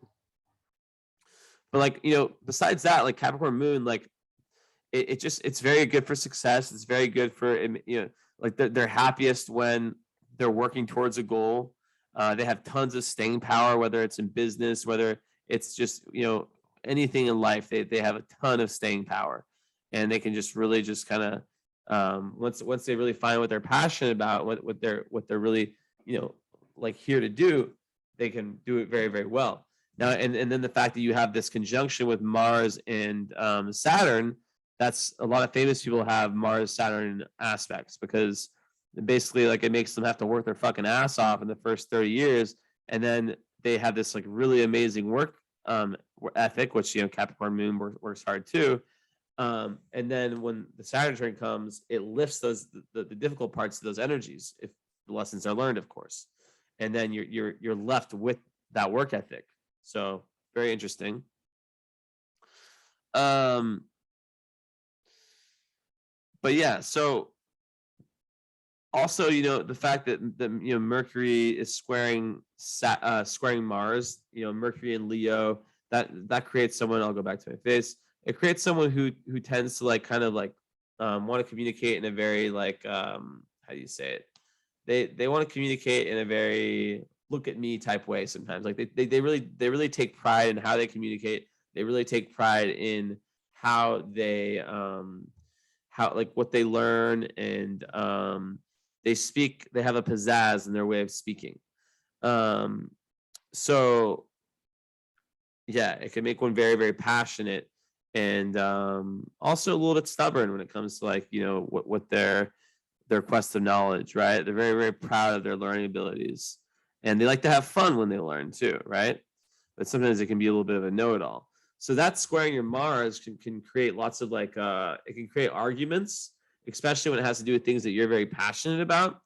But like, besides that, like Capricorn moon, like it's very good for success. It's very good for, like they're happiest when they're working towards a goal. They have tons of staying power, whether it's in business, whether it's just, anything in life, they have a ton of staying power, and they can just really just kind of, once they really find what they're passionate about, what they're really like here to do, they can do it very well. Now, and then the fact that you have this conjunction with Mars and Saturn, that's a lot of famous people have Mars Saturn aspects, because basically like it makes them have to work their fucking ass off in the first 30 years, and then they have this like really amazing work ethic, which Capricorn Moon works hard too. And then when the Saturn return comes, it lifts the difficult parts of those energies, if the lessons are learned, of course. And then you're left with that work ethic. So very interesting. But yeah, so also, the fact that Mercury is squaring Mars, Mercury and Leo, that creates someone. I'll go back to my face. It creates someone who tends to like kind of like want to communicate in a very like how do you say it? They want to communicate in a very look at me type way sometimes. Like they really take pride in how they communicate. They really take pride in how they how like what they learn, and they speak. They have a pizzazz in their way of speaking. So yeah, it can make one very, very passionate, and also a little bit stubborn when it comes to like what their quest of knowledge, right? They're very, very proud of their learning abilities, and they like to have fun when they learn too, right? But sometimes it can be a little bit of a know-it-all. So that squaring your Mars can create lots of like it can create arguments, especially when it has to do with things that you're very passionate about.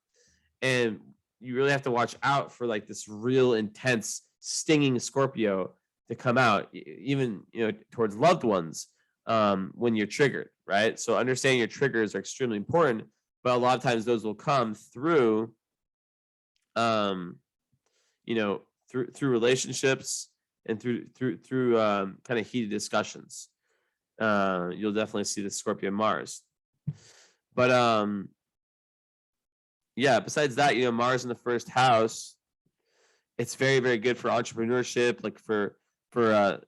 And you really have to watch out for like this real intense stinging Scorpio to come out, even towards loved ones, when you're triggered, right? So understanding your triggers are extremely important, but a lot of times those will come through through relationships, and through kind of heated discussions. You'll definitely see the Scorpio Mars. But yeah, besides that, Mars in the first house, it's very, very good for entrepreneurship, like for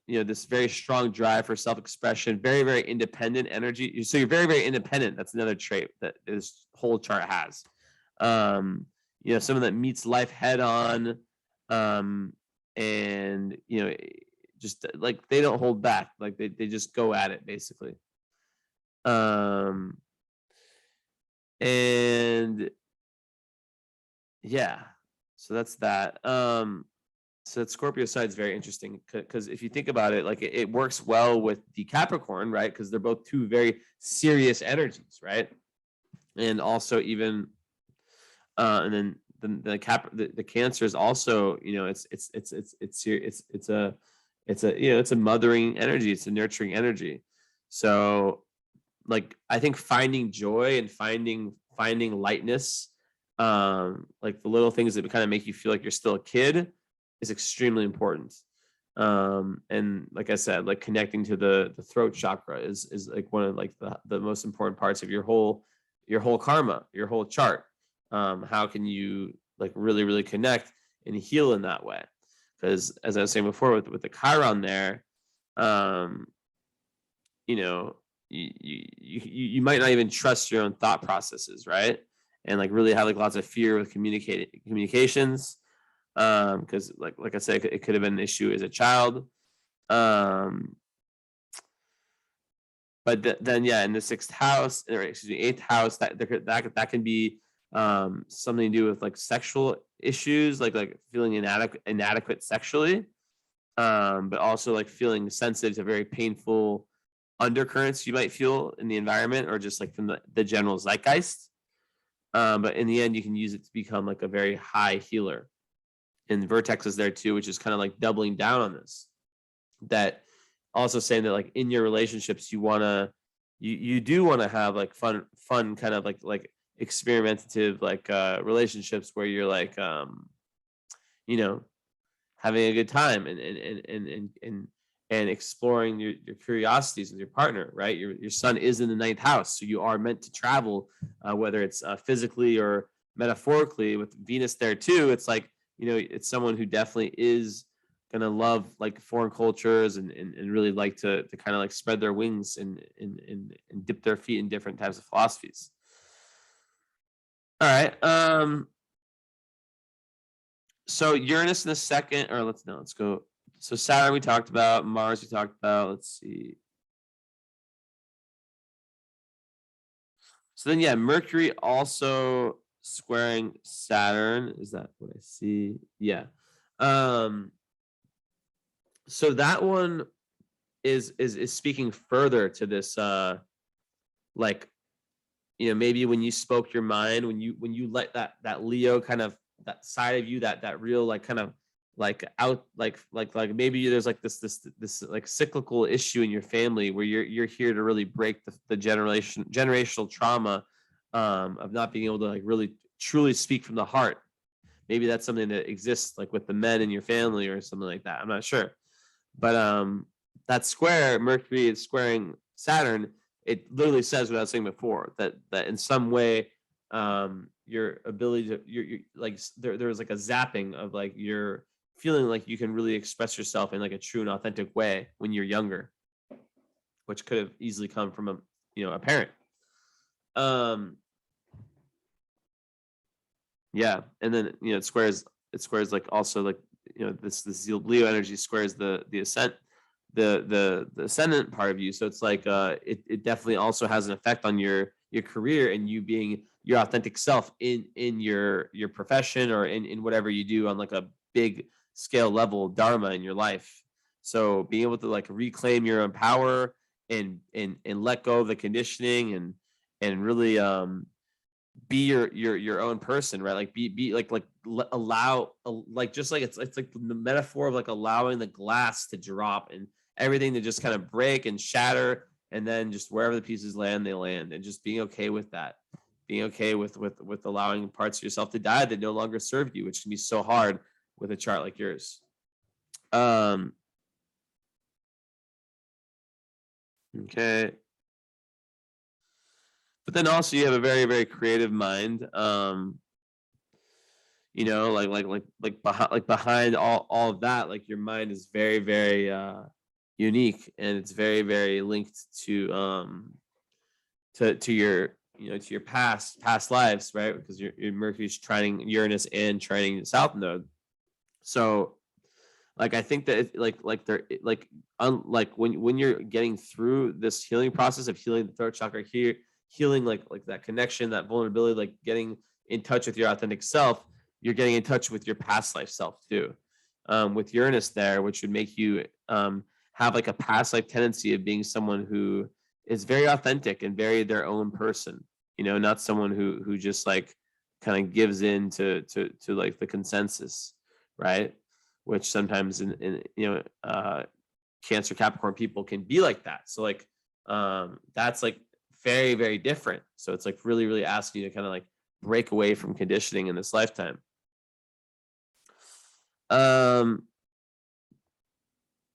this very strong drive for self-expression, very, very independent energy. So you're very, very independent. That's another trait that this whole chart has. Someone that meets life head on, and just like they don't hold back, like they just go at it basically. And yeah, so that's that. So that Scorpio side is very interesting, because if you think about it, like it works well with the Capricorn, right? Because they're both two very serious energies, right? And also even and then the Cancer is also, it's a mothering energy, it's a nurturing energy. So like I think finding joy and finding lightness, like the little things that kind of make you feel like you're still a kid, is extremely important. And like I said, like connecting to the throat chakra is like one of like the most important parts of your whole karma, your whole chart. How can you like really, really connect and heal in that way? Because as I was saying before, with the Chiron there, you might not even trust your own thought processes, right? And like really have like lots of fear with communications, because like I said, it could have been an issue as a child. But then yeah, in the sixth house, or excuse me, eighth house, that can be something to do with like sexual issues, like feeling inadequate sexually, but also like feeling sensitive to very painful undercurrents you might feel in the environment, or just like from the general zeitgeist. But in the end, you can use it to become like a very high healer. And Vertex is there too, which is kind of like doubling down on this. That also saying that like in your relationships, you do want to have like fun kind of like experimentative like relationships where you're like having a good time and exploring your curiosities with your partner, right? Your sun is in the ninth house, so you are meant to travel, whether it's physically or metaphorically. With Venus there too, it's like it's someone who definitely is gonna love like foreign cultures, and really like to kind of like spread their wings and dip their feet in different types of philosophies. All right. So Uranus in the second, or let's go. So Saturn we talked about, Mars we talked about. Let's see. So then, yeah, Mercury also squaring Saturn. Is that what I see? Yeah. Um, so that one is speaking further to this, like, maybe when you spoke your mind, when you let that Leo kind of, that side of you, that real, like, kind of like out, like maybe there's like this like cyclical issue in your family where you're here to really break the generational trauma, of not being able to, like, really truly speak from the heart. Maybe that's something that exists, like, with the men in your family or something like that. I'm not sure. But that square, Mercury is squaring Saturn, it literally says what I was saying before, that in some way, your ability to, you're like, there's like a zapping of, like, you're feeling like you can really express yourself in, like, a true and authentic way when you're younger, which could have easily come from a parent. Um, yeah, and then, it squares like, also, like, this Leo energy squares the ascent, the ascendant part of you. So it's like, it definitely also has an effect on your career and you being your authentic self in your profession or in whatever you do on, like, a big scale level dharma in your life. So being able to, like, reclaim your own power and let go of the conditioning and really, be your own person, right? Like, be like allow, like, just like, it's like the metaphor of, like, allowing the glass to drop and everything to just kind of break and shatter, and then just wherever the pieces land, they land, and just being okay with that, being okay with allowing parts of yourself to die that no longer serve you, which can be so hard with a chart like yours. um okay, but then also you have a very, very creative mind. Behind all of that, like, your mind is very, very unique, and it's very, very linked to your past lives, right? Because your Mercury's trining Uranus and trining the South Node. So, like, I think that like when you're getting through this healing process of healing the throat chakra here, healing, like that connection, that vulnerability, like getting in touch with your authentic self, you're getting in touch with your past life self too, with Uranus there, which would make you, have, like, a past life tendency of being someone who is very authentic and very their own person, not someone who just, like, kind of gives in to like the consensus, right? Which sometimes in Cancer Capricorn people can be like that. So, like, that's, like, very, very different. So it's, like, really, really asking you to kind of, like, break away from conditioning in this lifetime. Um,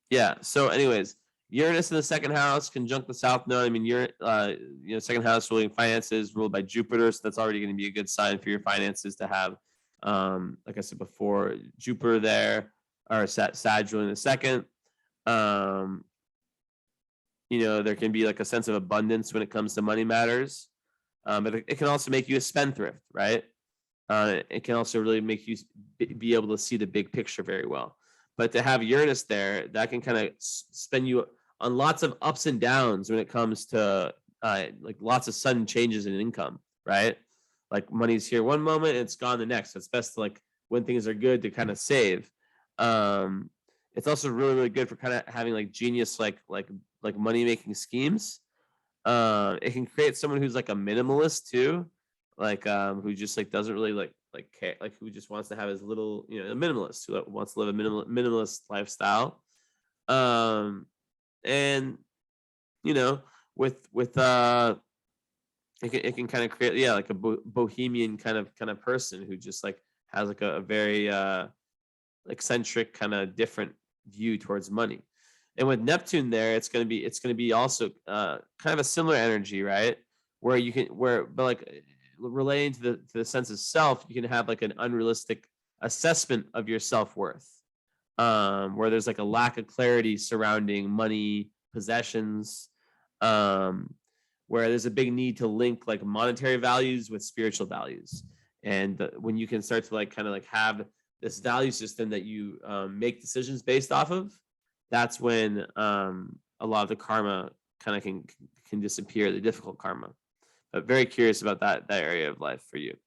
yeah. So, anyways, Uranus in the second house, conjunct the South Node. I mean, second house ruling finances, ruled by Jupiter, so that's already going to be a good sign for your finances to have. Like I said before, Jupiter there, or Sag ruling the second. Um, there can be, like, a sense of abundance when it comes to money matters. But it can also make you a spendthrift, right? It can also really make you be able to see the big picture very well. But to have Uranus there, that can kind of spend you on lots of ups and downs when it comes to, like, lots of sudden changes in income, right? Like, money's here one moment and it's gone the next. So it's best to, like, when things are good, to kind of save. Um, it's also really, really good for kind of having, like, genius, like money making schemes. It can create someone who's, like, a minimalist too, like, who just, like, doesn't really like care, like, who just wants to have as little, a minimalist who wants to live a minimalist lifestyle. Um, and you know, with it can kind of create, yeah, like a bohemian kind of person who just, like, has, like, a very eccentric, kind of different view towards money. And with Neptune there, it's going to be also, kind of a similar energy, right? Where you can where but like, relating to the sense of self, you can have, like, an unrealistic assessment of your self-worth. Where there's, like, a lack of clarity surrounding money, possessions, um, where there's a big need to link, like, monetary values with spiritual values. And when you can start to, like, kind of, like, have this value system that you, make decisions based off of, that's when, a lot of the karma kind of can disappear, the difficult karma. But very curious about that area of life for you.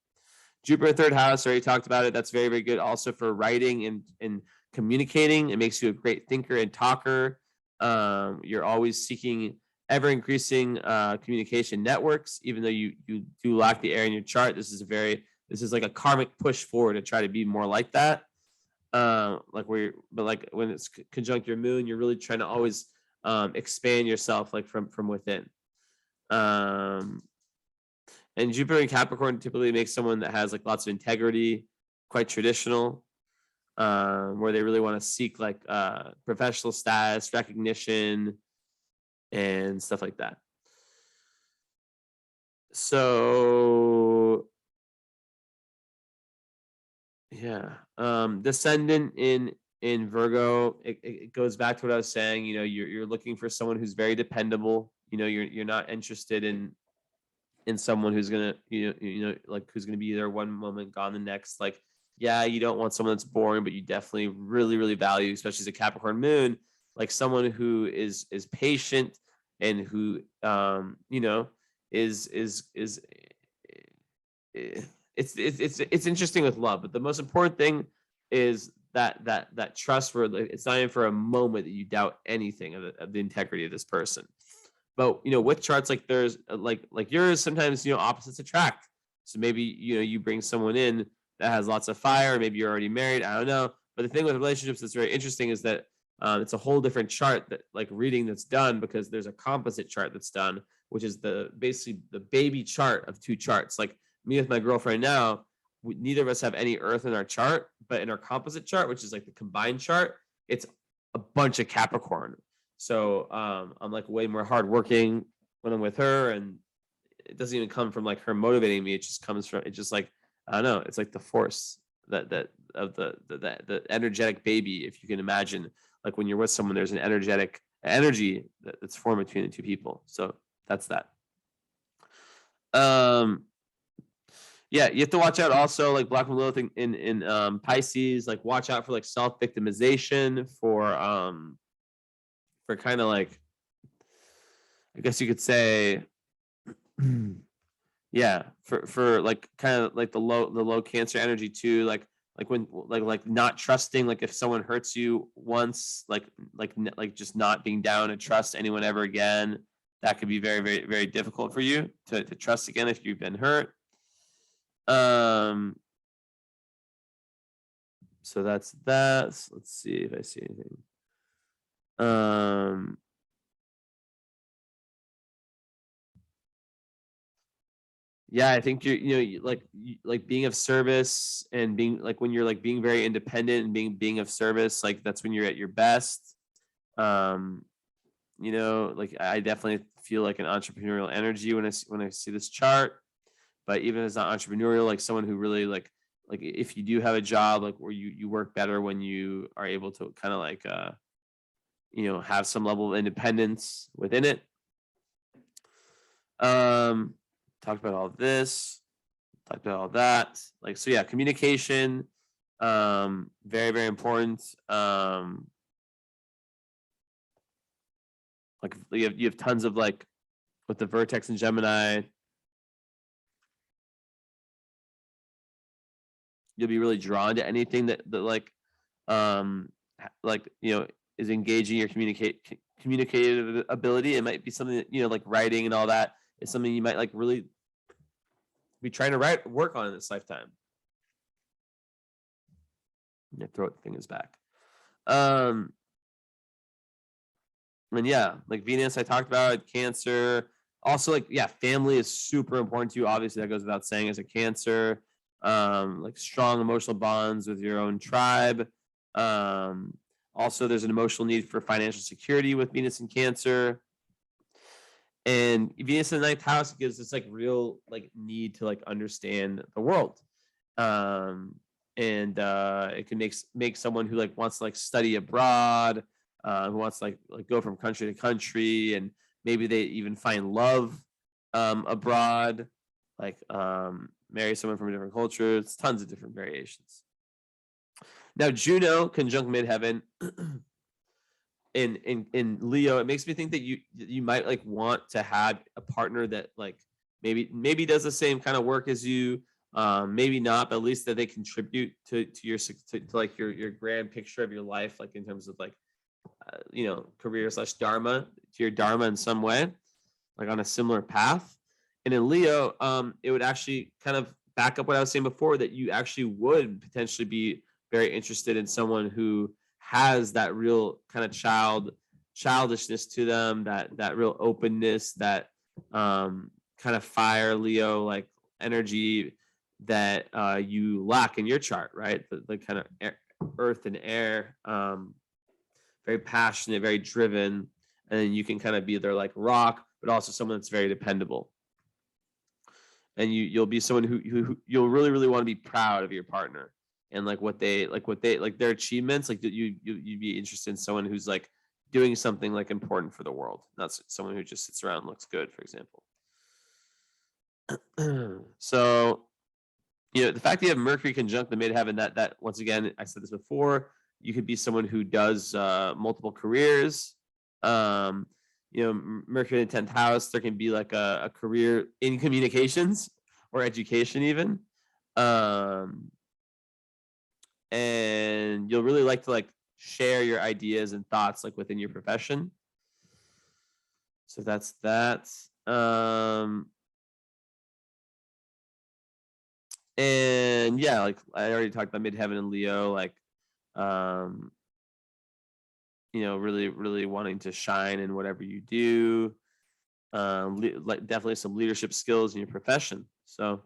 Jupiter third house, already talked about it. That's very, very good also for writing and communicating. It makes you a great thinker and talker. You're always seeking ever increasing communication networks, even though you do lack the air in your chart. This is like a karmic push forward to try to be more like that. But like when it's conjunct your moon, you're really trying to always expand yourself like from within. And Jupiter in Capricorn typically makes someone that has like lots of integrity, quite traditional, where they really want to seek like professional status, recognition, and stuff like that. So yeah, descendant in Virgo, it goes back to what I was saying. You know, you're looking for someone who's very dependable. You know, you're not interested in someone who's gonna like who's gonna be there one moment, gone the next. Like, yeah, you don't want someone that's boring, but you definitely really value, especially as a Capricorn moon, like someone who is patient and who is it's interesting with love, but the most important thing is that trust, where it's not even for a moment that you doubt anything of the integrity of this person. But with charts like there's like yours, sometimes opposites attract. So maybe you bring someone in that has lots of fire. Maybe you're already married. I don't know. But the thing with relationships that's very interesting is that it's a whole different chart that like reading that's done, because there's a composite chart that's done, which is basically the baby chart of two charts. Like me with my girlfriend now, neither of us have any earth in our chart, but in our composite chart, which is like the combined chart, it's a bunch of Capricorn. So I'm like way more hardworking when I'm with her, and it doesn't even come from like her motivating me. It just comes from, it's just like, I don't know. It's like the force that of the energetic baby. If you can imagine, like when you're with someone, there's an energetic energy that's formed between the two people. So that's that. Yeah, you have to watch out also, like Black Lilith in Pisces, like watch out for like self-victimization, for kind of like, I guess you could say, yeah, for like kind of like the low Cancer energy too, like when like not trusting, like if someone hurts you once, like just not being down to trust anyone ever again. That could be very, very, very difficult for you to trust again if you've been hurt. So that's that. Let's see if I see anything. Yeah, I think you're like being of service, and being like when you're like being very independent and being of service, like that's when you're at your best. Like I definitely feel like an entrepreneurial energy when I see this chart. But even as not entrepreneurial, like someone who really like if you do have a job, like where you work better when you are able to kind of like have some level of independence within it. Talked about all this, talked about all that. Like, so yeah, communication, very, very important. Like you have tons of like with the vertex and Gemini, you'll be really drawn to anything that is engaging your communicative ability. It might be something that, like writing and all that is something you might like really be trying to work on in this lifetime. My throat thing is back. And yeah, like Venus, I talked about Cancer. Also, like, yeah, family is super important to you. Obviously, that goes without saying as a Cancer. Like strong emotional bonds with your own tribe. Also, there's an emotional need for financial security with Venus and Cancer. And Venus in the ninth house gives this like real like need to like understand the world. And it can make someone who like wants to like study abroad, who wants to like go from country to country, and maybe they even find love abroad, like marry someone from a different culture. It's tons of different variations. Now Juno conjunct midheaven in Leo, it makes me think that you might like want to have a partner that like maybe does the same kind of work as you, maybe not, but at least that they contribute to your to like your grand picture of your life, like in terms of like career / dharma, to your dharma in some way, like on a similar path. And in Leo, it would actually kind of back up what I was saying before, that you actually would potentially be very interested in someone who has that real kind of childishness to them, that real openness, that kind of fire Leo like energy that you lack in your chart, right? The kind of earth and air, very passionate, very driven, and then you can kind of be their like rock, but also someone that's very dependable. And you'll be someone who you'll really want to be proud of your partner and like what they like their achievements. Like you'd be interested in someone who's like doing something like important for the world, not someone who just sits around and looks good, for example. So, the fact that you have Mercury conjunct the midheaven, that once again, I said this before, you could be someone who does multiple careers. Mercury in the 10th house, there can be like a career in communications or education even. And you'll really like to like share your ideas and thoughts like within your profession. So that's that. And yeah, like I already talked about midheaven and Leo, like really wanting to shine in whatever you do. Like definitely some leadership skills in your profession. So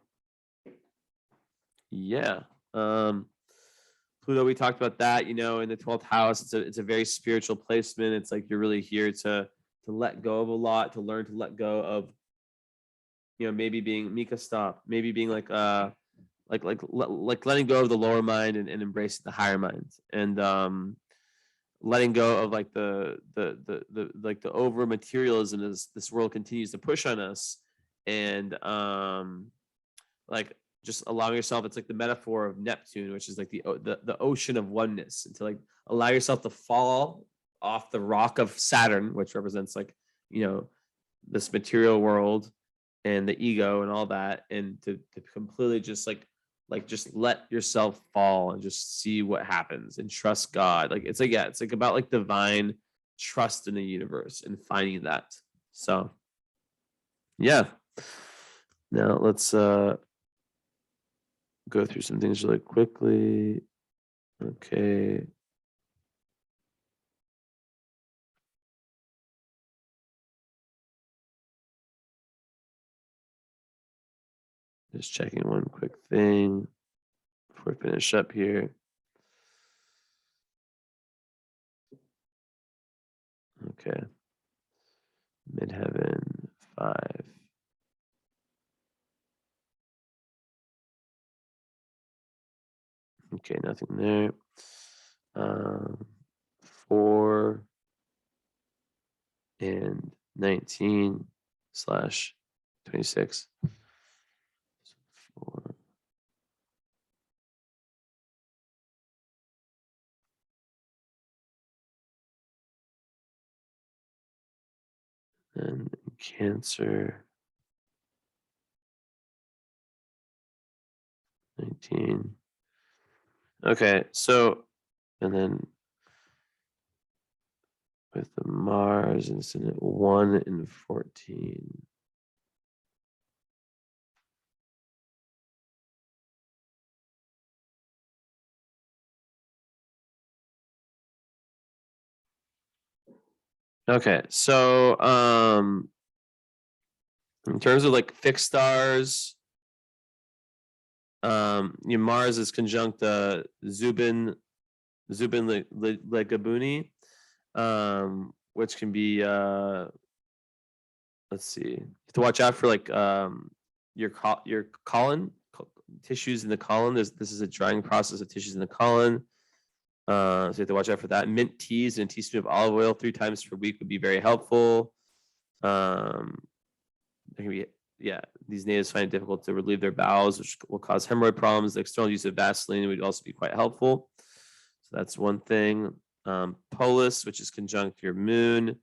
yeah. Pluto, we talked about that, in the 12th house. It's a very spiritual placement. It's like you're really here to let go of a lot, to learn to let go of, maybe being Mika stop, maybe being like letting go of the lower mind and embracing the higher mind, and letting go of like the over materialism as this world continues to push on us, and like just allowing yourself. It's like the metaphor of Neptune, which is like the ocean of oneness, and to like allow yourself to fall off the rock of Saturn, which represents like this material world and the ego and all that, and to completely just just let yourself fall and just see what happens and trust God. Like it's like about like divine trust in the universe and finding that. So yeah. Now let's go through some things really quickly. Okay. Just checking one quick thing before we finish up here. Okay. Midheaven 5. Okay, nothing there. 4 and 19/26. 4. And Cancer 19. Okay, so and then with the Mars incident 1 and 14. Okay, so in terms of like fixed stars, Mars is conjunct Zubin Legabuni, which can be let's see, you have to watch out for like your colon tissues in the colon. This is a drying process of tissues in the colon. So you have to watch out for that. Mint teas and a teaspoon of olive oil 3 times per week would be very helpful. There can be, these natives find it difficult to relieve their bowels, which will cause hemorrhoid problems. The external use of Vaseline would also be quite helpful. So that's one thing. Polis, which is conjunct your moon.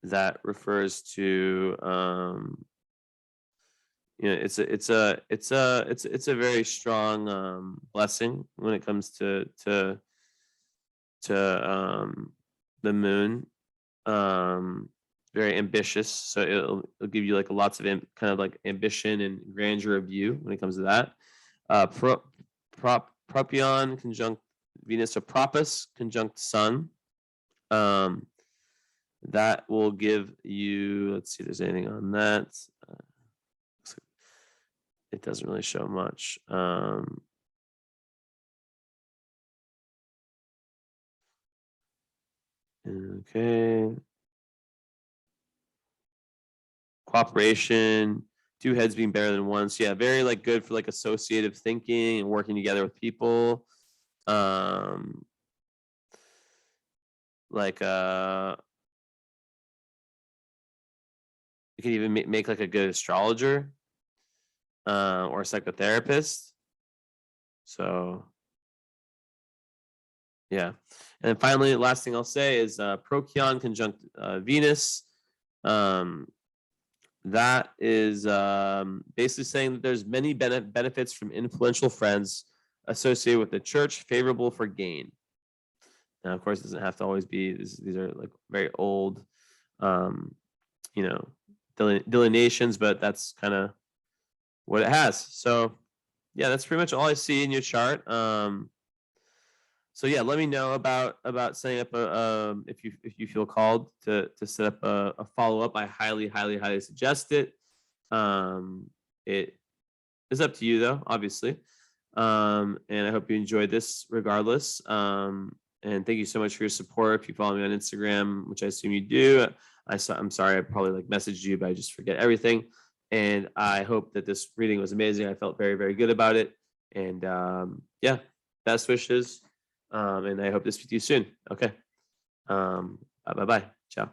that refers to it's a very strong blessing when it comes to the moon. Very ambitious, so it'll give you like lots of kind of like ambition and grandeur of view when it comes to that. Prokion conjunct Venus, or Propus conjunct Sun. That will give you, let's see if there's anything on that. It doesn't really show much. Okay. Cooperation, two heads being better than one. So yeah, very like good for like associative thinking and working together with people. Like you can even make like a good astrologer or a psychotherapist. So yeah. And then finally, last thing I'll say is Prokion conjunct Venus. That is basically saying that there's many benefits from influential friends associated with the church, favorable for gain. Now, of course, it doesn't have to always be. These are like very old, delineations, but that's kind of what it has. So, yeah, that's pretty much all I see in your chart. So yeah, let me know about setting up a if you feel called to set up a follow up. I highly suggest it. It is up to you though, obviously. And I hope you enjoyed this regardless. And thank you so much for your support. If you follow me on Instagram, which I assume you do, I'm sorry I probably like messaged you, but I just forget everything. And I hope that this reading was amazing. I felt very good about it. And yeah, best wishes. And I hope to speak to you soon. Okay. Bye bye.